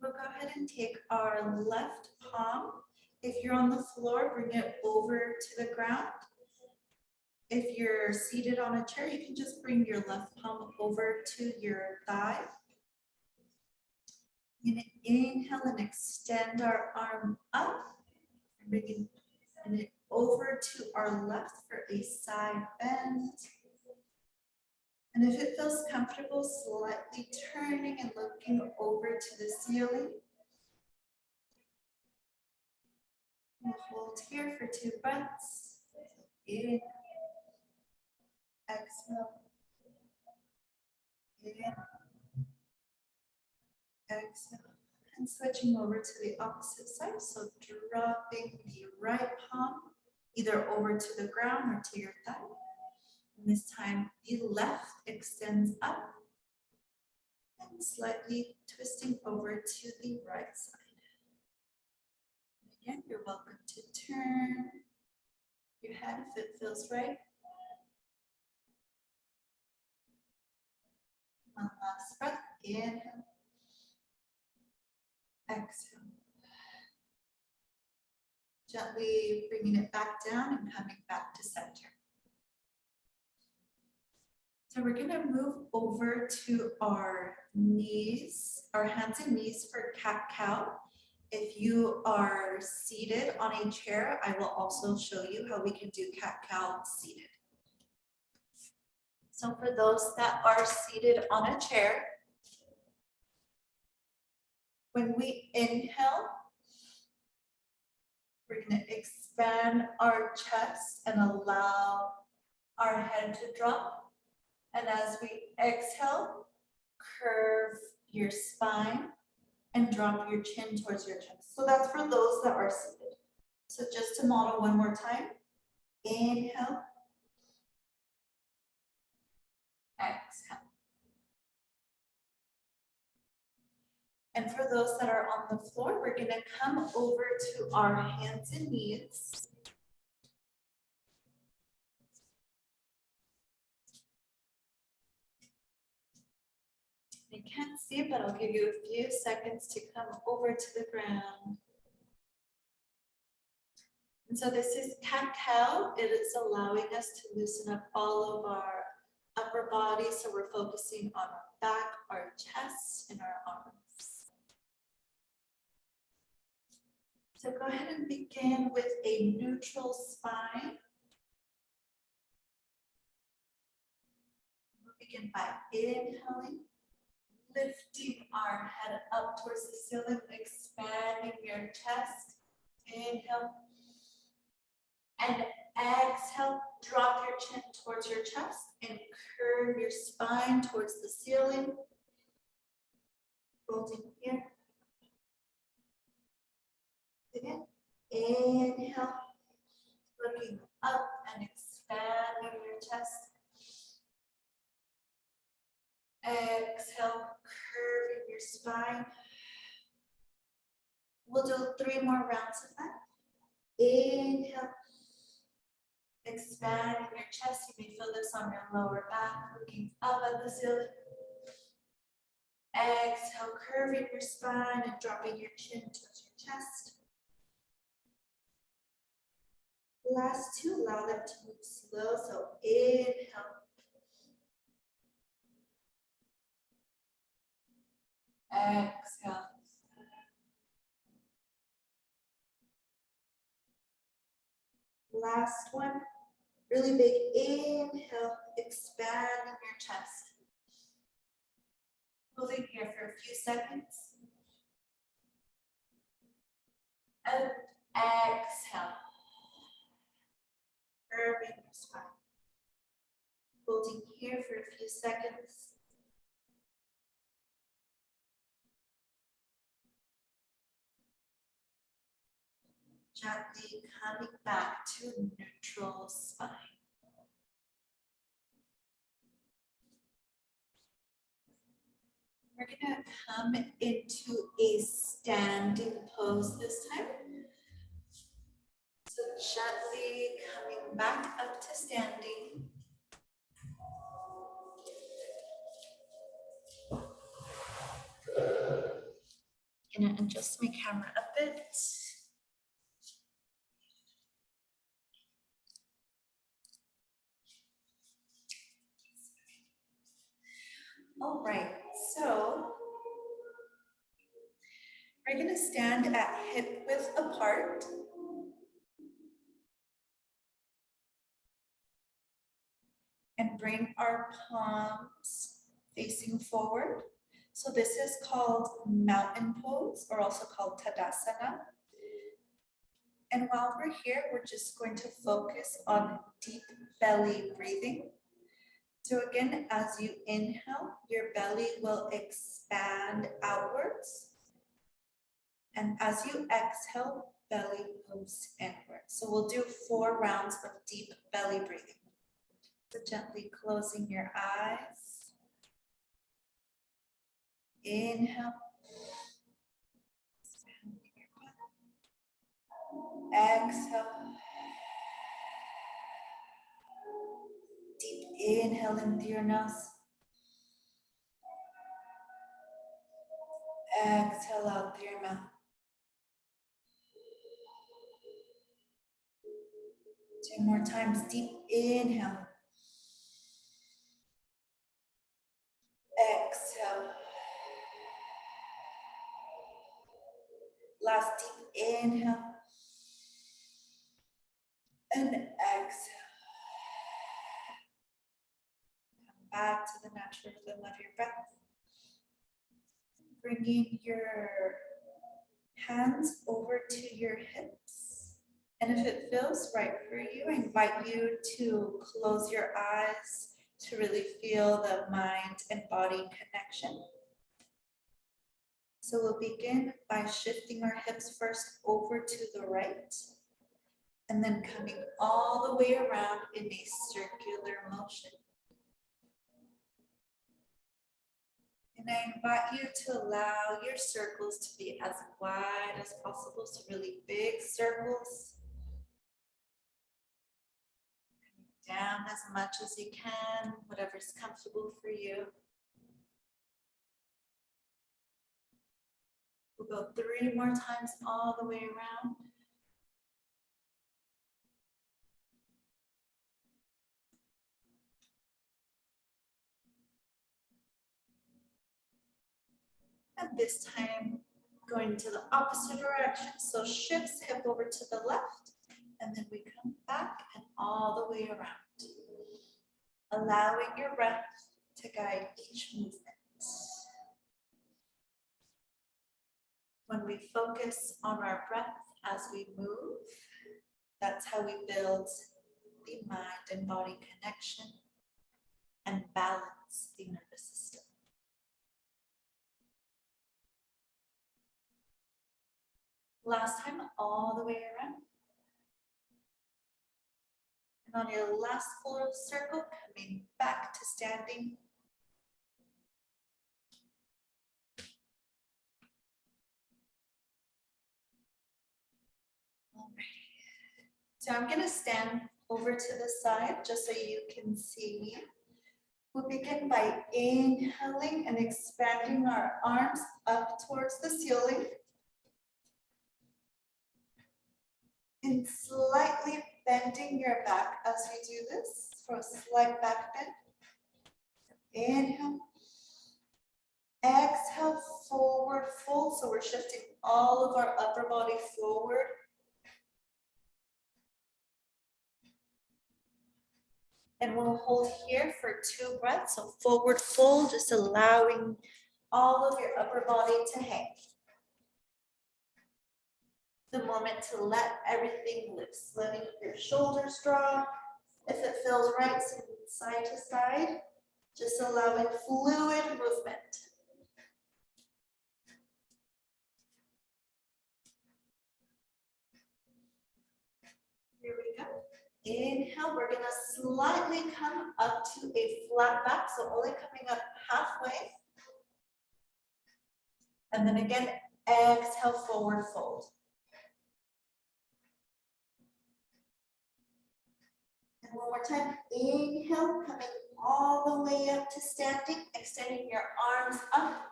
We'll go ahead and take our left palm. If you're on the floor, bring it over to the ground. If you're seated on a chair, you can just bring your left palm over to your thigh. You're gonna inhale and extend our arm up. And bring it over to our left for a side bend. And if it feels comfortable, slightly turning and looking over to the ceiling. We'll hold here for 2 breaths. In, exhale. In, exhale. And switching over to the opposite side. So dropping the right palm either over to the ground or to your thigh. And this time the left extends up and slightly twisting over to the right side. And again, you're welcome to turn your head if it feels right. One last breath, inhale, exhale. Gently bringing it back down and coming back to center. So we're gonna move over to our knees, our hands and knees for cat-cow. If you are seated on a chair, I will also show you how we can do cat-cow seated. So for those that are seated on a chair, when we inhale, we're gonna expand our chest and allow our head to drop. And as we exhale, curve your spine and drop your chin towards your chest. So that's for those that are seated. So just to model one more time, inhale, exhale. And for those that are on the floor, we're gonna come over to our hands and knees. I can't see it, but I'll give you a few seconds to come over to the ground. And so this is cat-cow. It is allowing us to loosen up all of our upper body. So we're focusing on our back, our chest, and our arms. So go ahead and begin with a neutral spine. We'll begin by inhaling. Lifting our head up towards the ceiling, expanding your chest. Inhale. And exhale, drop your chin towards your chest and curve your spine towards the ceiling. Holding here. Again. Inhale. Looking up and expanding your chest. Exhale, curving your spine. We'll do 3 more rounds of that. Inhale, expanding your chest. You may feel this on your lower back, looking up at the ceiling. Exhale, curving your spine and dropping your chin towards your chest. Last 2, allow them to move slow. So inhale. Exhale. Last one, really big inhale, expanding your chest. Moving here for a few seconds. And exhale. Curving your spine. Holding here for a few seconds. Gently coming back to neutral spine. We're gonna come into a standing pose this time. So gently coming back up to standing. Gonna adjust my camera a bit. All right, so we're gonna stand at hip width apart. And bring our palms facing forward. So this is called mountain pose, or also called Tadasana. And while we're here, we're just going to focus on deep belly breathing. So again, as you inhale, your belly will expand outwards. And as you exhale, belly moves inwards. So we'll do 4 rounds of deep belly breathing. So gently closing your eyes. Inhale. Exhale. Deep inhale in through your nose. Exhale out through your mouth. Two more times. Deep inhale. Exhale. Last deep inhale. And exhale. Come back to the natural rhythm of your breath. Bringing your hands over to your hips. And if it feels right for you, I invite you to close your eyes to really feel the mind and body connection. So we'll begin by shifting our hips first over to the right, and then coming all the way around in a circular motion. And I invite you to allow your circles to be as wide as possible, so really big circles. Down as much as you can, whatever's comfortable for you. We'll go 3 more times all the way around. And this time, going to the opposite direction. So shifts hip over to the left, and then we come back and all the way around. Allowing your breath to guide each movement. When we focus on our breath as we move, that's how we build the mind and body connection and balance the nervous system. Last time, all the way around. And on your last full circle, coming back to standing. All right. So I'm going to stand over to the side just so you can see me. We'll begin by inhaling and expanding our arms up towards the ceiling. And slightly bending your back as you do this for a slight back bend. Inhale. Exhale, forward fold. So we're shifting all of our upper body forward. And we'll hold here for 2 breaths. So forward fold, just allowing all of your upper body to hang. The moment to let everything loose, letting your shoulders drop. If it feels right, side to side, just allowing fluid movement. Here we go. Inhale, we're gonna slightly come up to a flat back, so only coming up halfway. And then again, exhale, forward fold. one more time, inhale, coming all the way up to standing, extending your arms up.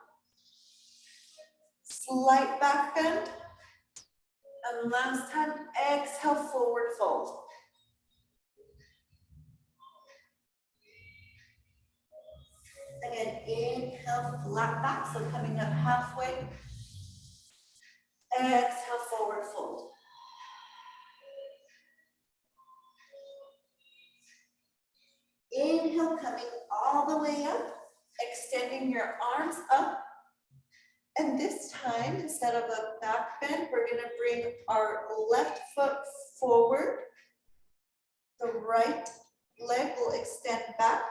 Slight back bend. And last time, exhale, forward fold. Again, inhale, flat back, so coming up halfway. Exhale, forward fold. Inhale, coming all the way up, extending your arms up. And this time, instead of a back bend, we're gonna bring our left foot forward. The right leg will extend back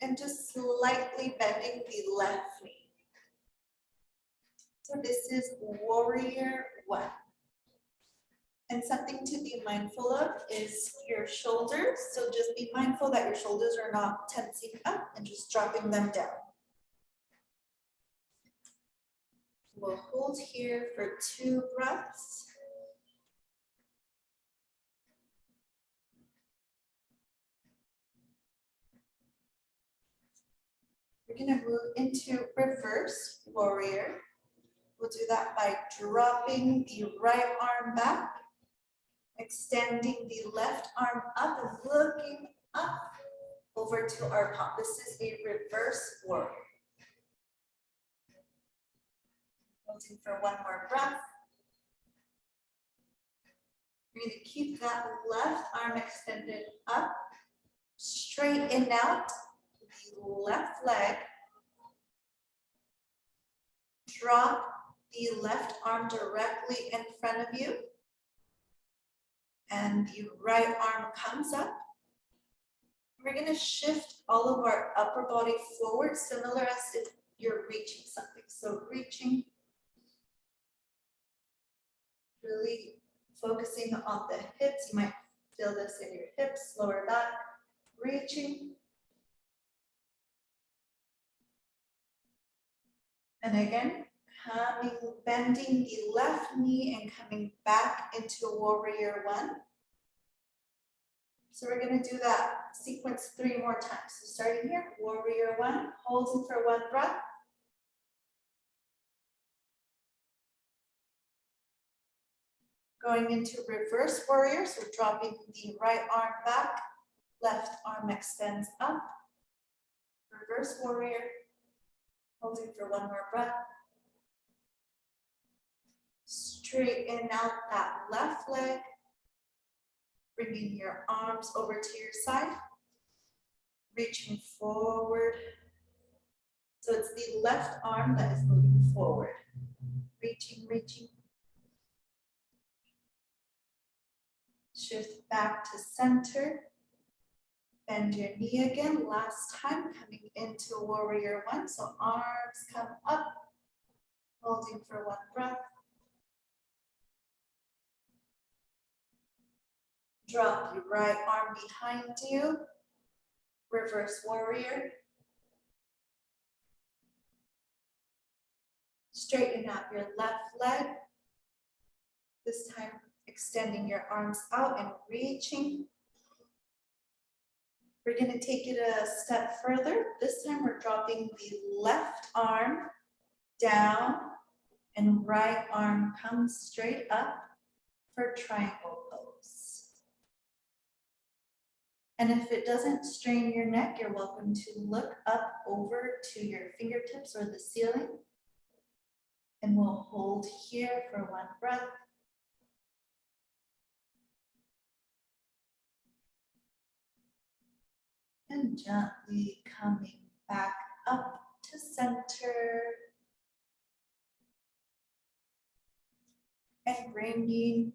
and just slightly bending the left knee. So this is warrior one. And something to be mindful of is your shoulders. So just be mindful that your shoulders are not tensing up and just dropping them down. We'll hold here for 2 breaths. We're gonna move into reverse warrior. We'll do that by dropping the right arm back, extending the left arm up and looking up over to our palm. This is a reverse warrior. Holding for 1 more breath. We're going to keep that left arm extended up, straighten out the left leg, drop the left arm directly in front of you, and the right arm comes up. We're going to shift all of our upper body forward, similar as if you're reaching something. So reaching, really focusing on the hips. You might feel this in your hips, lower back, reaching. And again, bending the left knee and coming back into warrior one. So we're gonna do that sequence 3 more times. So starting here, warrior one, holding for 1 breath. Going into reverse warrior, so dropping the right arm back, left arm extends up. Reverse warrior, holding for 1 more breath. Straighten out that left leg, bringing your arms over to your side, reaching forward. So it's the left arm that is moving forward, reaching, reaching. Shift back to center. Bend your knee again. Last time, coming into warrior one. So arms come up, holding for 1 breath. Drop your right arm behind you. Reverse warrior. Straighten out your left leg. This time, extending your arms out and reaching. We're going to take it a step further. This time we're dropping the left arm down and right arm comes straight up for triangle pose. And if it doesn't strain your neck, you're welcome to look up over to your fingertips or the ceiling. And we'll hold here for 1 breath. And gently coming back up to center. And bringing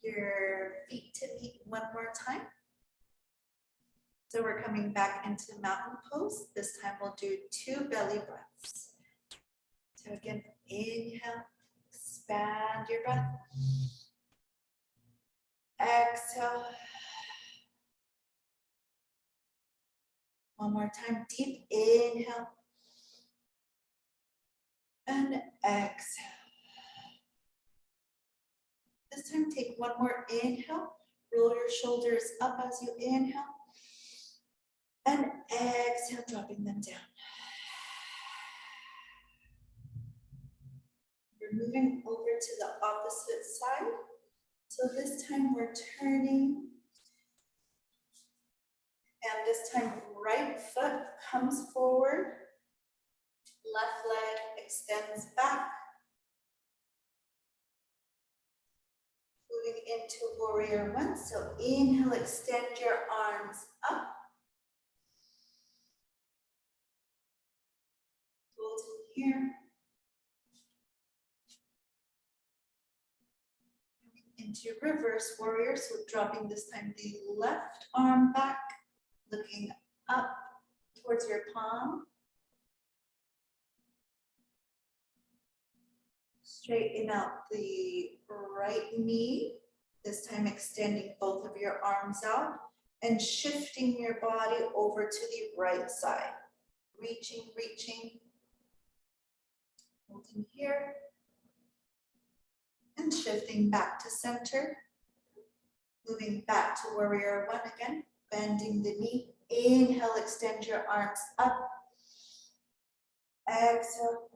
your feet to meet 1 more time. So we're coming back into mountain pose. This time we'll do 2 belly breaths. So again, inhale, expand your breath. Exhale. 1 more time, deep inhale. And exhale. This time, take 1 more inhale. Roll your shoulders up as you inhale. And exhale, dropping them down. We're moving over to the opposite side. So this time we're turning. And this time, right foot comes forward. Left leg extends back. Moving into warrior one. So inhale, extend your arms up. Hold in here. Into reverse warrior. So dropping this time the left arm back, looking up towards your palm. Straighten out the right knee, this time extending both of your arms out and shifting your body over to the right side. Reaching, holding here, and shifting back to center. Moving back to warrior one again, bending the knee. Inhale, extend your arms up. Exhale.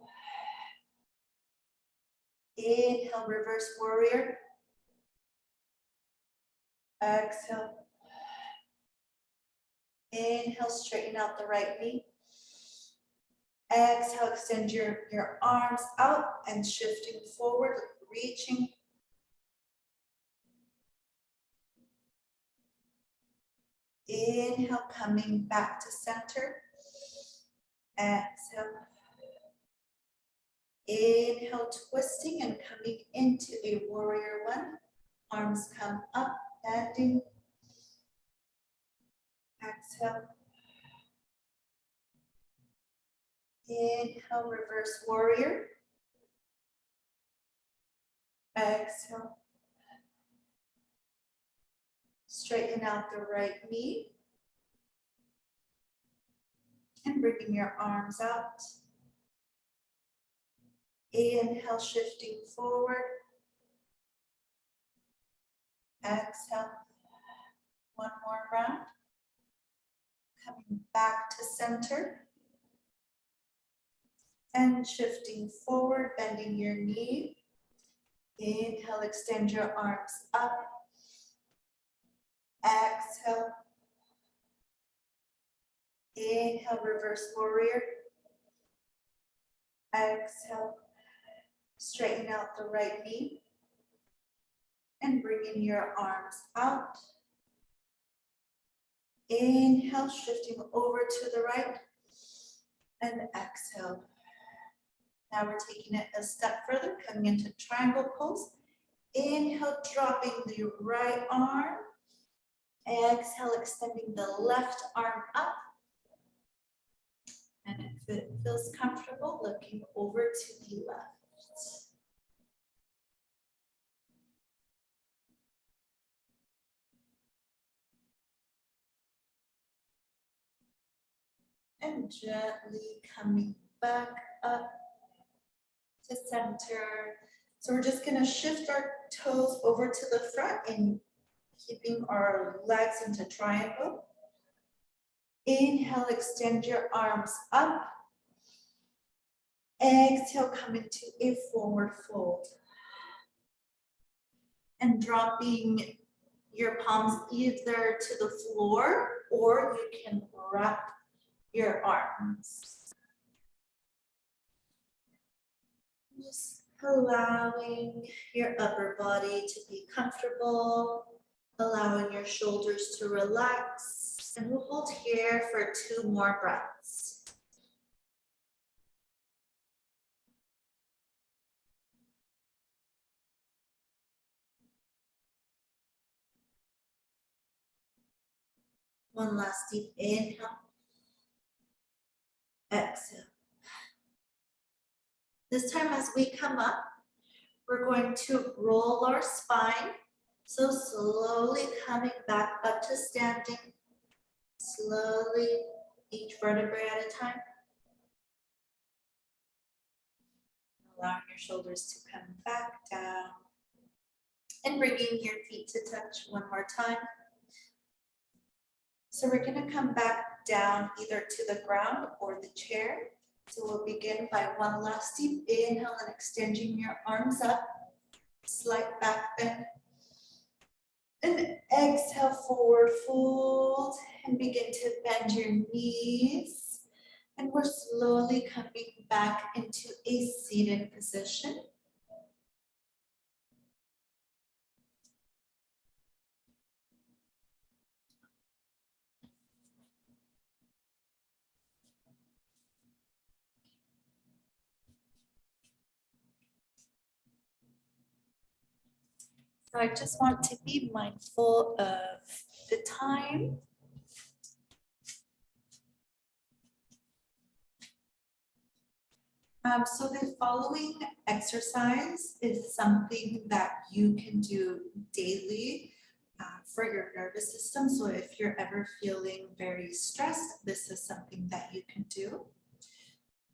Inhale, reverse warrior. Exhale. Inhale, straighten out the right knee. Exhale, extend your arms out and shifting forward, reaching. Inhale, coming back to center. Exhale. Inhale, twisting and coming into a warrior one. Arms come up, bending. Exhale. Inhale, reverse warrior. Exhale. Straighten out the right knee. And bringing your arms out. Inhale, shifting forward. Exhale. One more round. Coming back to center. And shifting forward, bending your knee. Inhale, extend your arms up. Exhale. Inhale, reverse warrior. Exhale. Straighten out the right knee. And bring in your arms out. Inhale, shifting over to the right. And exhale. Now we're taking it a step further, coming into triangle pose. Inhale, dropping the right arm. Exhale, extending the left arm up. And if it feels comfortable, looking over to the left. And gently coming back up to center. So we're just gonna shift our toes over to the front and keeping our legs into triangle. Inhale, extend your arms up. Exhale, come into a forward fold. And dropping your palms either to the floor or you can wrap your arms. Just allowing your upper body to be comfortable, allowing your shoulders to relax, and we'll hold here for 2 more breaths. One last deep inhale. Exhale. This time as we come up, we're going to roll our spine. So slowly coming back up to standing. Slowly, each vertebrae at a time. Allowing your shoulders to come back down. And bringing your feet to touch one more time. So we're gonna come back down either to the ground or the chair. So we'll begin by one last deep inhale and extending your arms up, slight back bend. And exhale, forward fold, and begin to bend your knees. And we're slowly coming back into a seated position. So I just want to be mindful of the time. So the following exercise is something that you can do daily for your nervous system. So if you're ever feeling very stressed, this is something that you can do.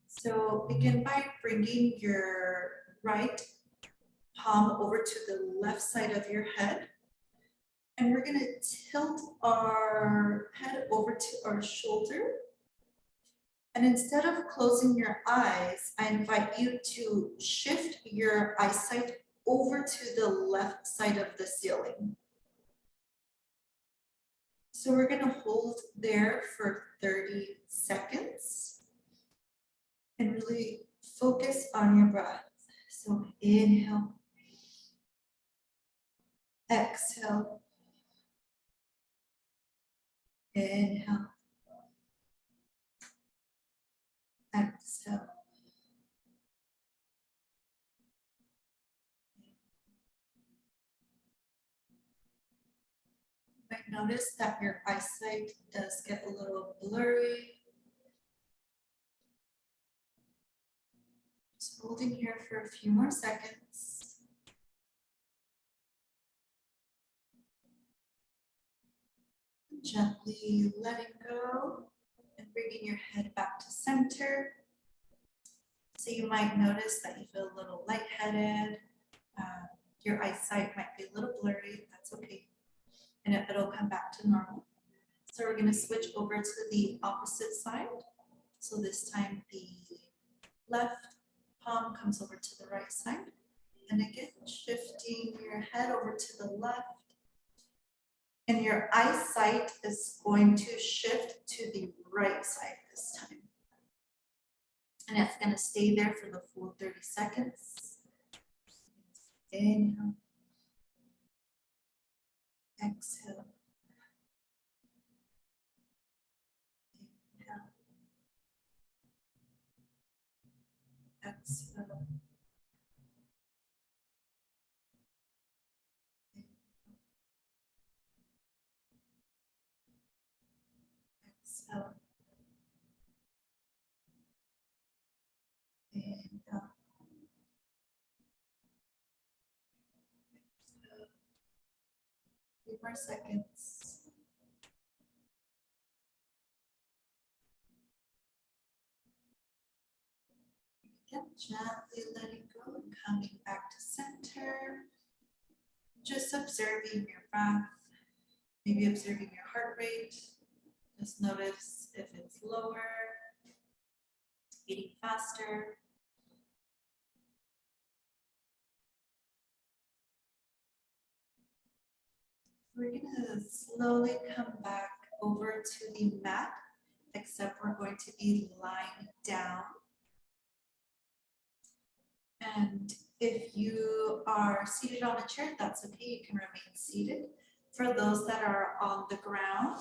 So begin by bringing your right palm over to the left side of your head. And we're gonna tilt our head over to our shoulder. And instead of closing your eyes, I invite you to shift your eyesight over to the left side of the ceiling. So we're gonna hold there for 30 seconds and really focus on your breath. So inhale, exhale, inhale, exhale. You might notice that your eyesight does get a little blurry. Just holding here for a few more seconds. Gently letting go and bringing your head back to center. So you might notice that you feel a little lightheaded. Your eyesight might be a little blurry, that's okay. And it'll come back to normal. So we're gonna switch over to the opposite side. So this time the left palm comes over to the right side. And again, shifting your head over to the left. And your eyesight is going to shift to the right side this time. And it's gonna stay there for the full 30 seconds. Inhale. Exhale. Inhale. Exhale. Exhale. Inhale. Exhale. 3 more seconds. Again, gently letting go and coming back to center. Just observing your breath, maybe observing your heart rate. Just notice if it's lower, beating faster. We're gonna slowly come back over to the mat, except we're going to be lying down. And if you are seated on a chair, that's okay, you can remain seated. For those that are on the ground,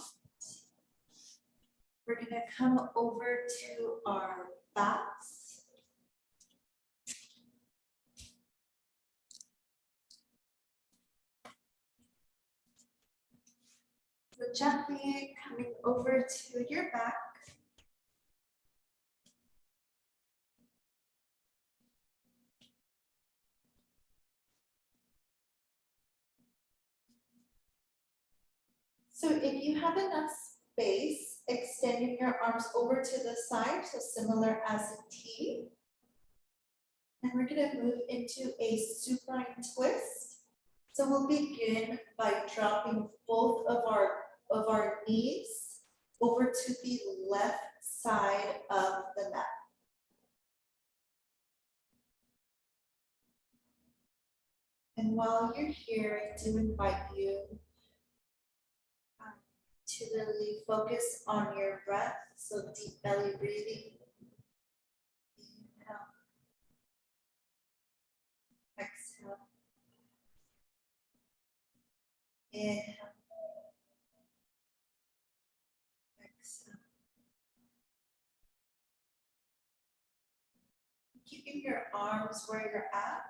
we're gonna come over to our backs. So gently coming over to your back. So if you have enough space, extending your arms over to the side, so similar as a T. And we're gonna move into a supine twist. So we'll begin by dropping both of our knees over to the left side of the mat. And while you're here, I do invite you to really focus on your breath. So deep belly breathing. Inhale. Exhale. Inhale. Exhale. Keeping your arms where you're at,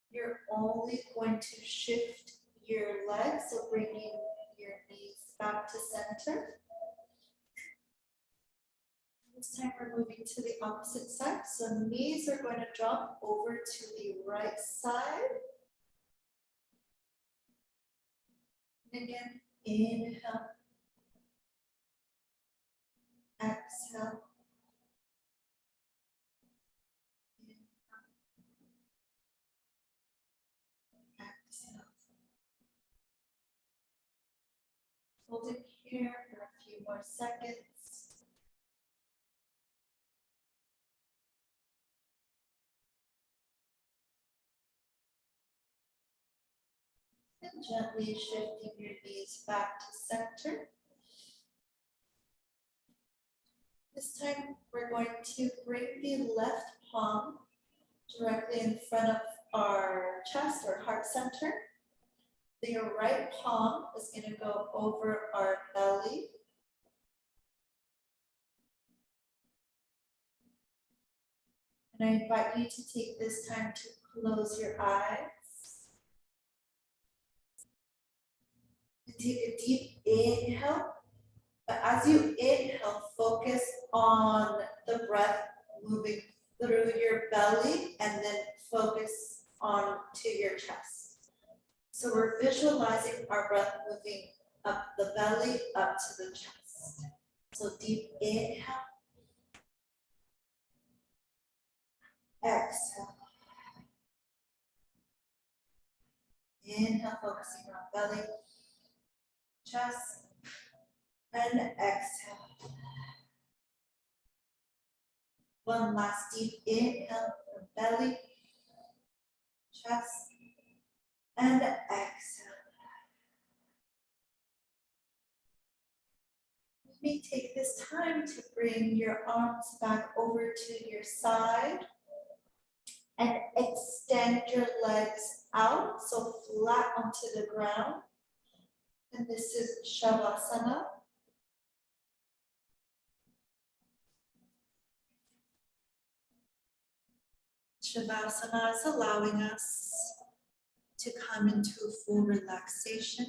you're only going to shift your legs, so bringing your knees back to center. This time we're moving to the opposite side, so knees are going to drop over to the right side. And again, inhale, exhale. Exhale. Hold it here for a few more seconds. And gently shifting your knees back to center. This time we're going to bring the left palm directly in front of our chest or heart center. The right palm is going to go over our belly. And I invite you to take this time to close your eyes. And take a deep inhale. But as you inhale, focus on the breath moving through your belly and then focus on to your chest. So we're visualizing our breath moving up the belly, up to the chest. So deep inhale. Exhale. Inhale, focusing on belly, chest, and exhale. One last deep inhale from belly, chest, and exhale. You may take this time to bring your arms back over to your side and extend your legs out, so flat onto the ground. And this is Shavasana. Shavasana is allowing us to come into full relaxation.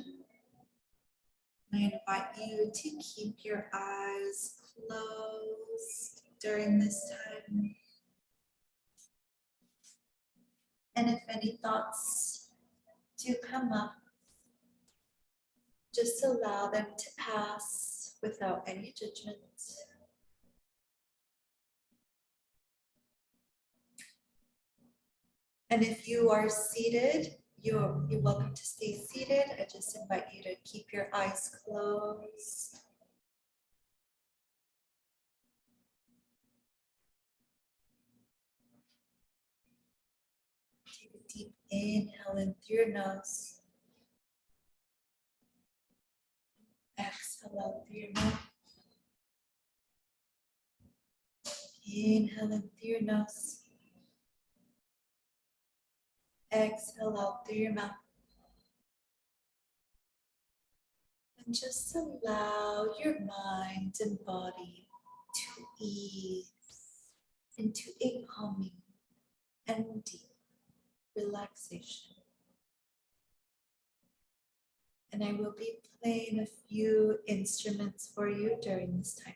I invite you to keep your eyes closed during this time. And if any thoughts do come up, just allow them to pass without any judgment. And if you are seated, you're welcome to stay seated. I just invite you to keep your eyes closed. Take a deep inhale in through your nose. Exhale out through your mouth. Inhale in through your nose. Exhale out through your mouth. And just allow your mind and body to ease into a calming and deep relaxation. And I will be playing a few instruments for you during this time.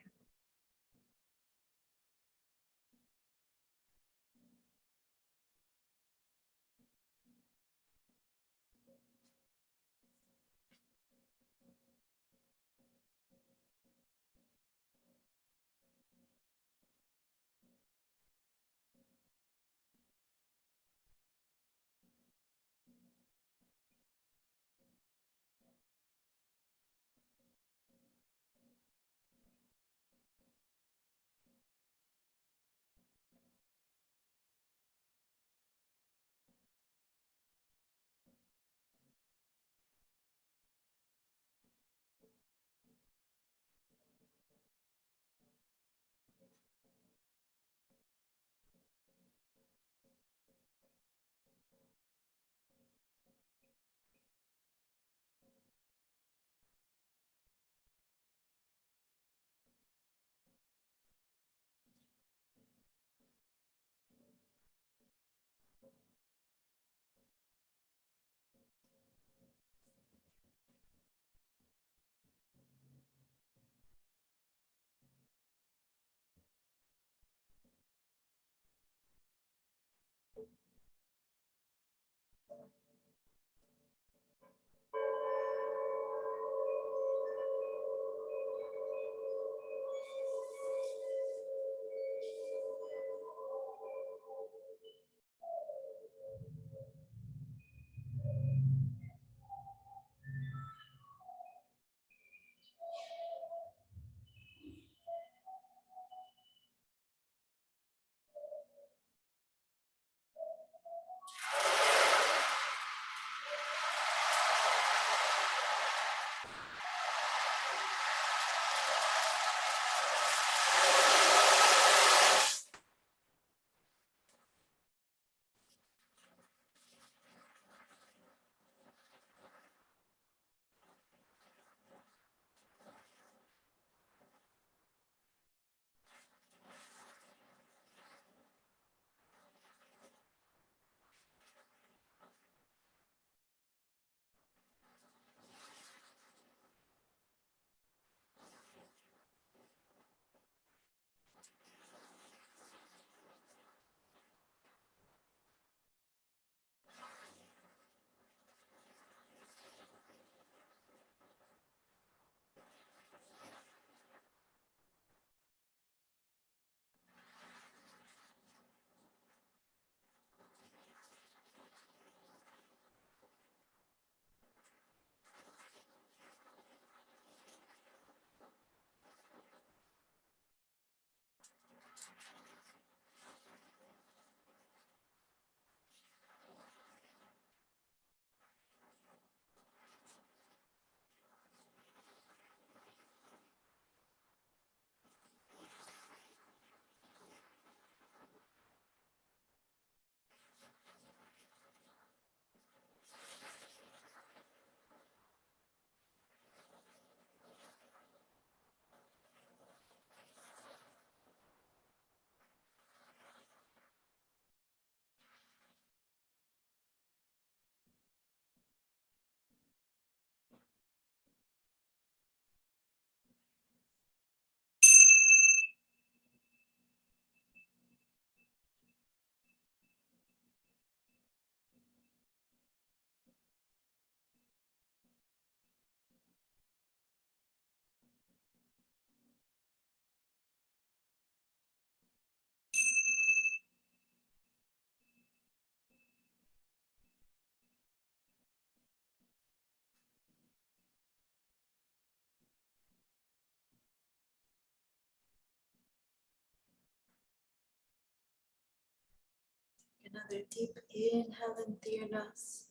Another deep inhale in through your nose.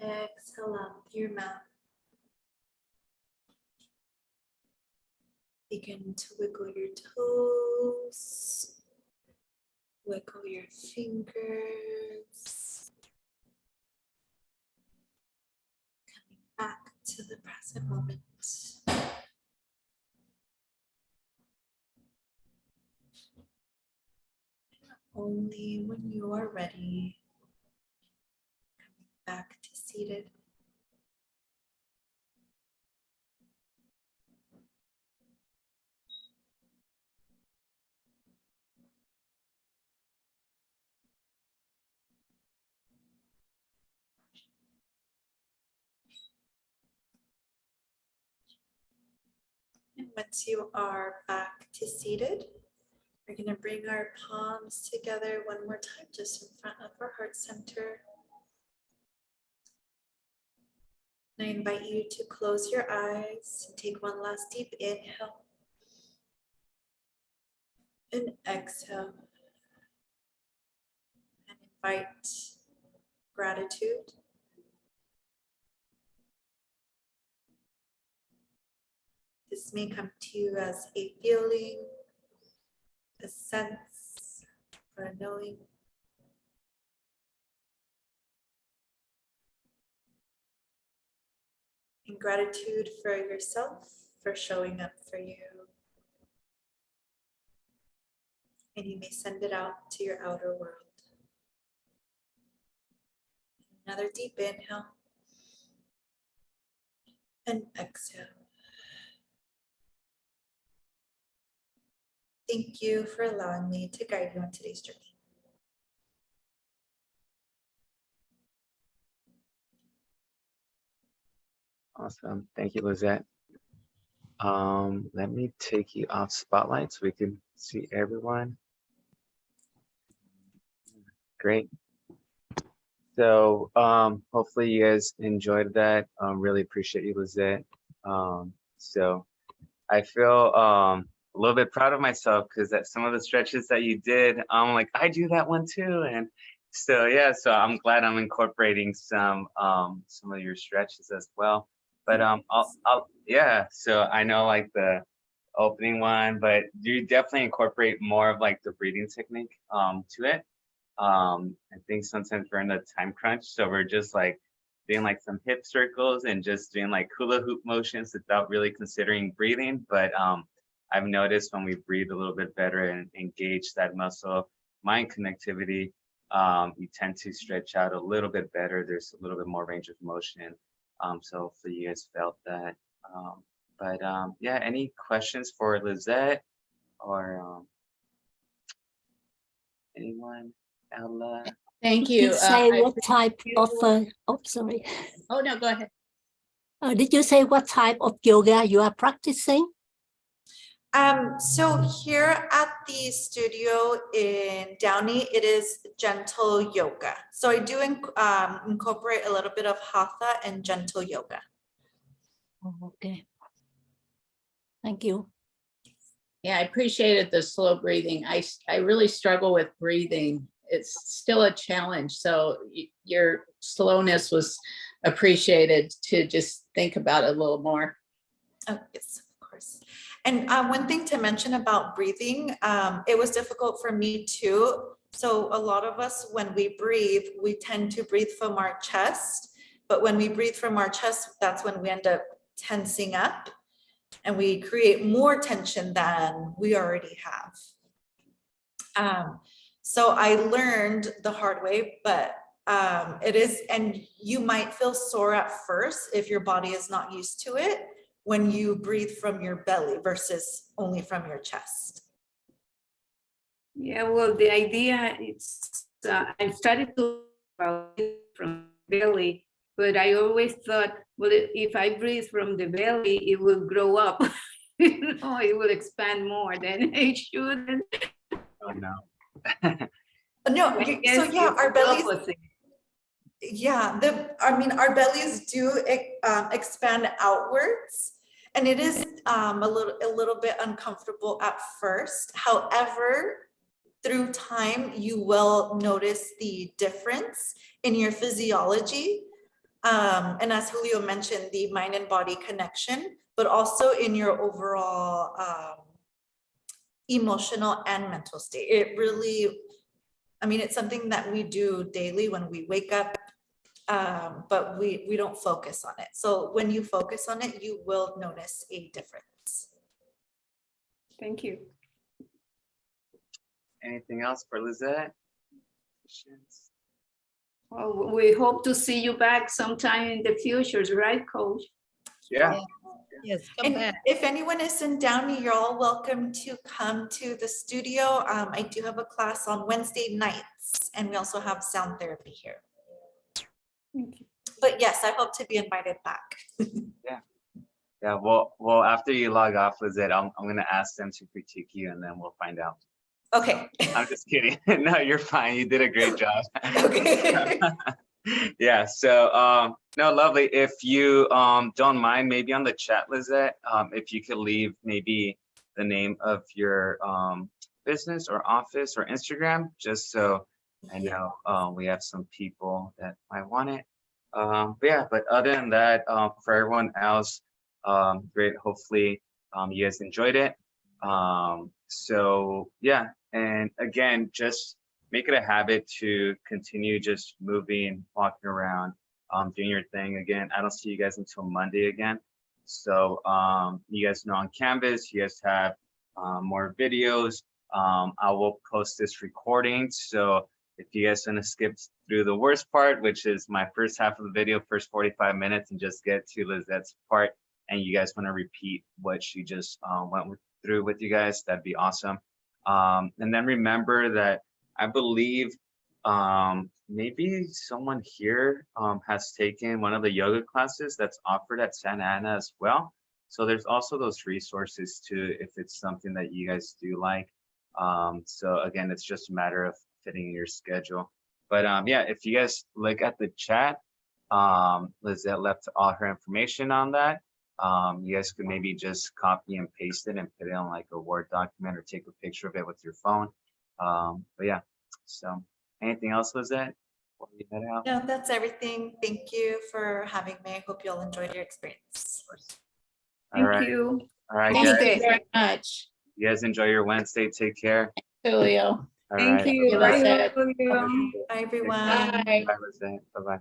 Exhale out through your mouth. Begin to wiggle your toes, wiggle your fingers, coming back to the present moment. Only when you are ready, coming back to seated. And once you are back to seated, we're going to bring our palms together one more time, just in front of our heart center. And I invite you to close your eyes and take one last deep inhale and exhale. And invite gratitude. This may come to you as a feeling, a sense, or a knowing. And gratitude for yourself for showing up for you. And you may send it out to your outer world. Another deep inhale and exhale. Thank you for allowing me to guide you on today's journey. Awesome. Thank you, Lizette. Let me take you off spotlight so we can see everyone. Great. So hopefully you guys enjoyed that. Really appreciate you, Lizette. So I feel a little bit proud of myself because that some of the stretches that you did, I'm like, I do that one too. And so yeah, so I'm glad I'm incorporating some of your stretches as well. But yeah, so I know like the opening one, but you definitely incorporate more of like the breathing technique to it. I think sometimes we're in a time crunch, so we're just like doing like some hip circles and just doing like hula hoop motions without really considering breathing. But I've noticed when we breathe a little bit better and engage that muscle mind connectivity, you tend to stretch out a little bit better. There's a little bit more range of motion. So hopefully you guys felt that. But yeah, any questions for Lizette or anyone? Ella? Thank Did you. you say I what type of, appreciate- sorry. Oh, no, go ahead. Did you say what type of yoga you are practicing? So here at the studio in Downey, it is gentle yoga. So I do incorporate a little bit of hatha and gentle yoga. Oh, okay. Thank you. Yeah, I appreciated the slow breathing. I really struggle with breathing. It's still a challenge. So your slowness was appreciated to just think about it a little more. Oh, yes, of course. And one thing to mention about breathing, it was difficult for me too. So a lot of us, when we breathe, we tend to breathe from our chest. But when we breathe from our chest, that's when we end up tensing up and we create more tension than we already have. So I learned the hard way, but it is, and you might feel sore at first if your body is not used to it when you breathe from your belly versus only from your chest. Yeah, well, the idea is, I started to from belly, but I always thought, well, if I breathe from the belly, it will grow up. You know, it will expand more than it should. Oh no. No, I so guess yeah, it's our the bellies, opposite. yeah, our bellies do expand outwards, and it is a little bit uncomfortable at first. However, through time, you will notice the difference in your physiology. And as Julio mentioned, the mind and body connection, but also in your overall emotional and mental state. It really, I mean, it's something that we do daily when we wake up, but we don't focus on it. So when you focus on it, you will notice a difference. Thank you. Anything else for Lizette? Questions? Well, we hope to see you back sometime in the future, right, Coach? Yeah, Yes, come And back. if anyone is in Downey, you're all welcome to come to the studio. I do have a class on Wednesday nights, and we also have sound therapy here. Thank you. But yes, I hope to be invited back. yeah. Well, after you log off, Lizette, I'm gonna ask them to critique you, and then we'll find out. Okay. I'm just kidding. No, you're fine. You did a great job. Okay. Yeah. So, no, lovely. If you don't mind, maybe on the chat, Lizette, if you could leave maybe the name of your business or office or Instagram, just so I know we have some people that might want it. But yeah, but other than that, for everyone else, great. Hopefully, you guys enjoyed it. So yeah, and again, just make it a habit to continue just moving, walking around, doing your thing. Again, I don't see you guys until Monday again. So you guys know on Canvas, you guys have more videos. I will post this recording. So if you guys want to skip through the worst part, which is my first half of the video, first 45 minutes, and just get to Lizette's part, and you guys want to repeat what she just went through with you guys, that'd be awesome. And then remember that I believe maybe someone here has taken one of the yoga classes that's offered at Santa Ana as well. So there's also those resources too, if it's something that you guys do like. So again, it's just a matter of fitting in your schedule. But yeah, if you guys look at the chat, Lizette left all her information on that. You guys could maybe just copy and paste it and put it on like a Word document or take a picture of it with your phone. But yeah, so anything else, Lizette? Before we head out? No, that's everything. Thank you for having me. I hope you all enjoyed your experience. All Thank right. you. All right, Thank guys. you very much, You guys enjoy your Wednesday. Take care. Julio. All Thank right. you. Bye, Lizette. Julio. Bye, everyone. Bye. Bye, Lizette. Bye-bye.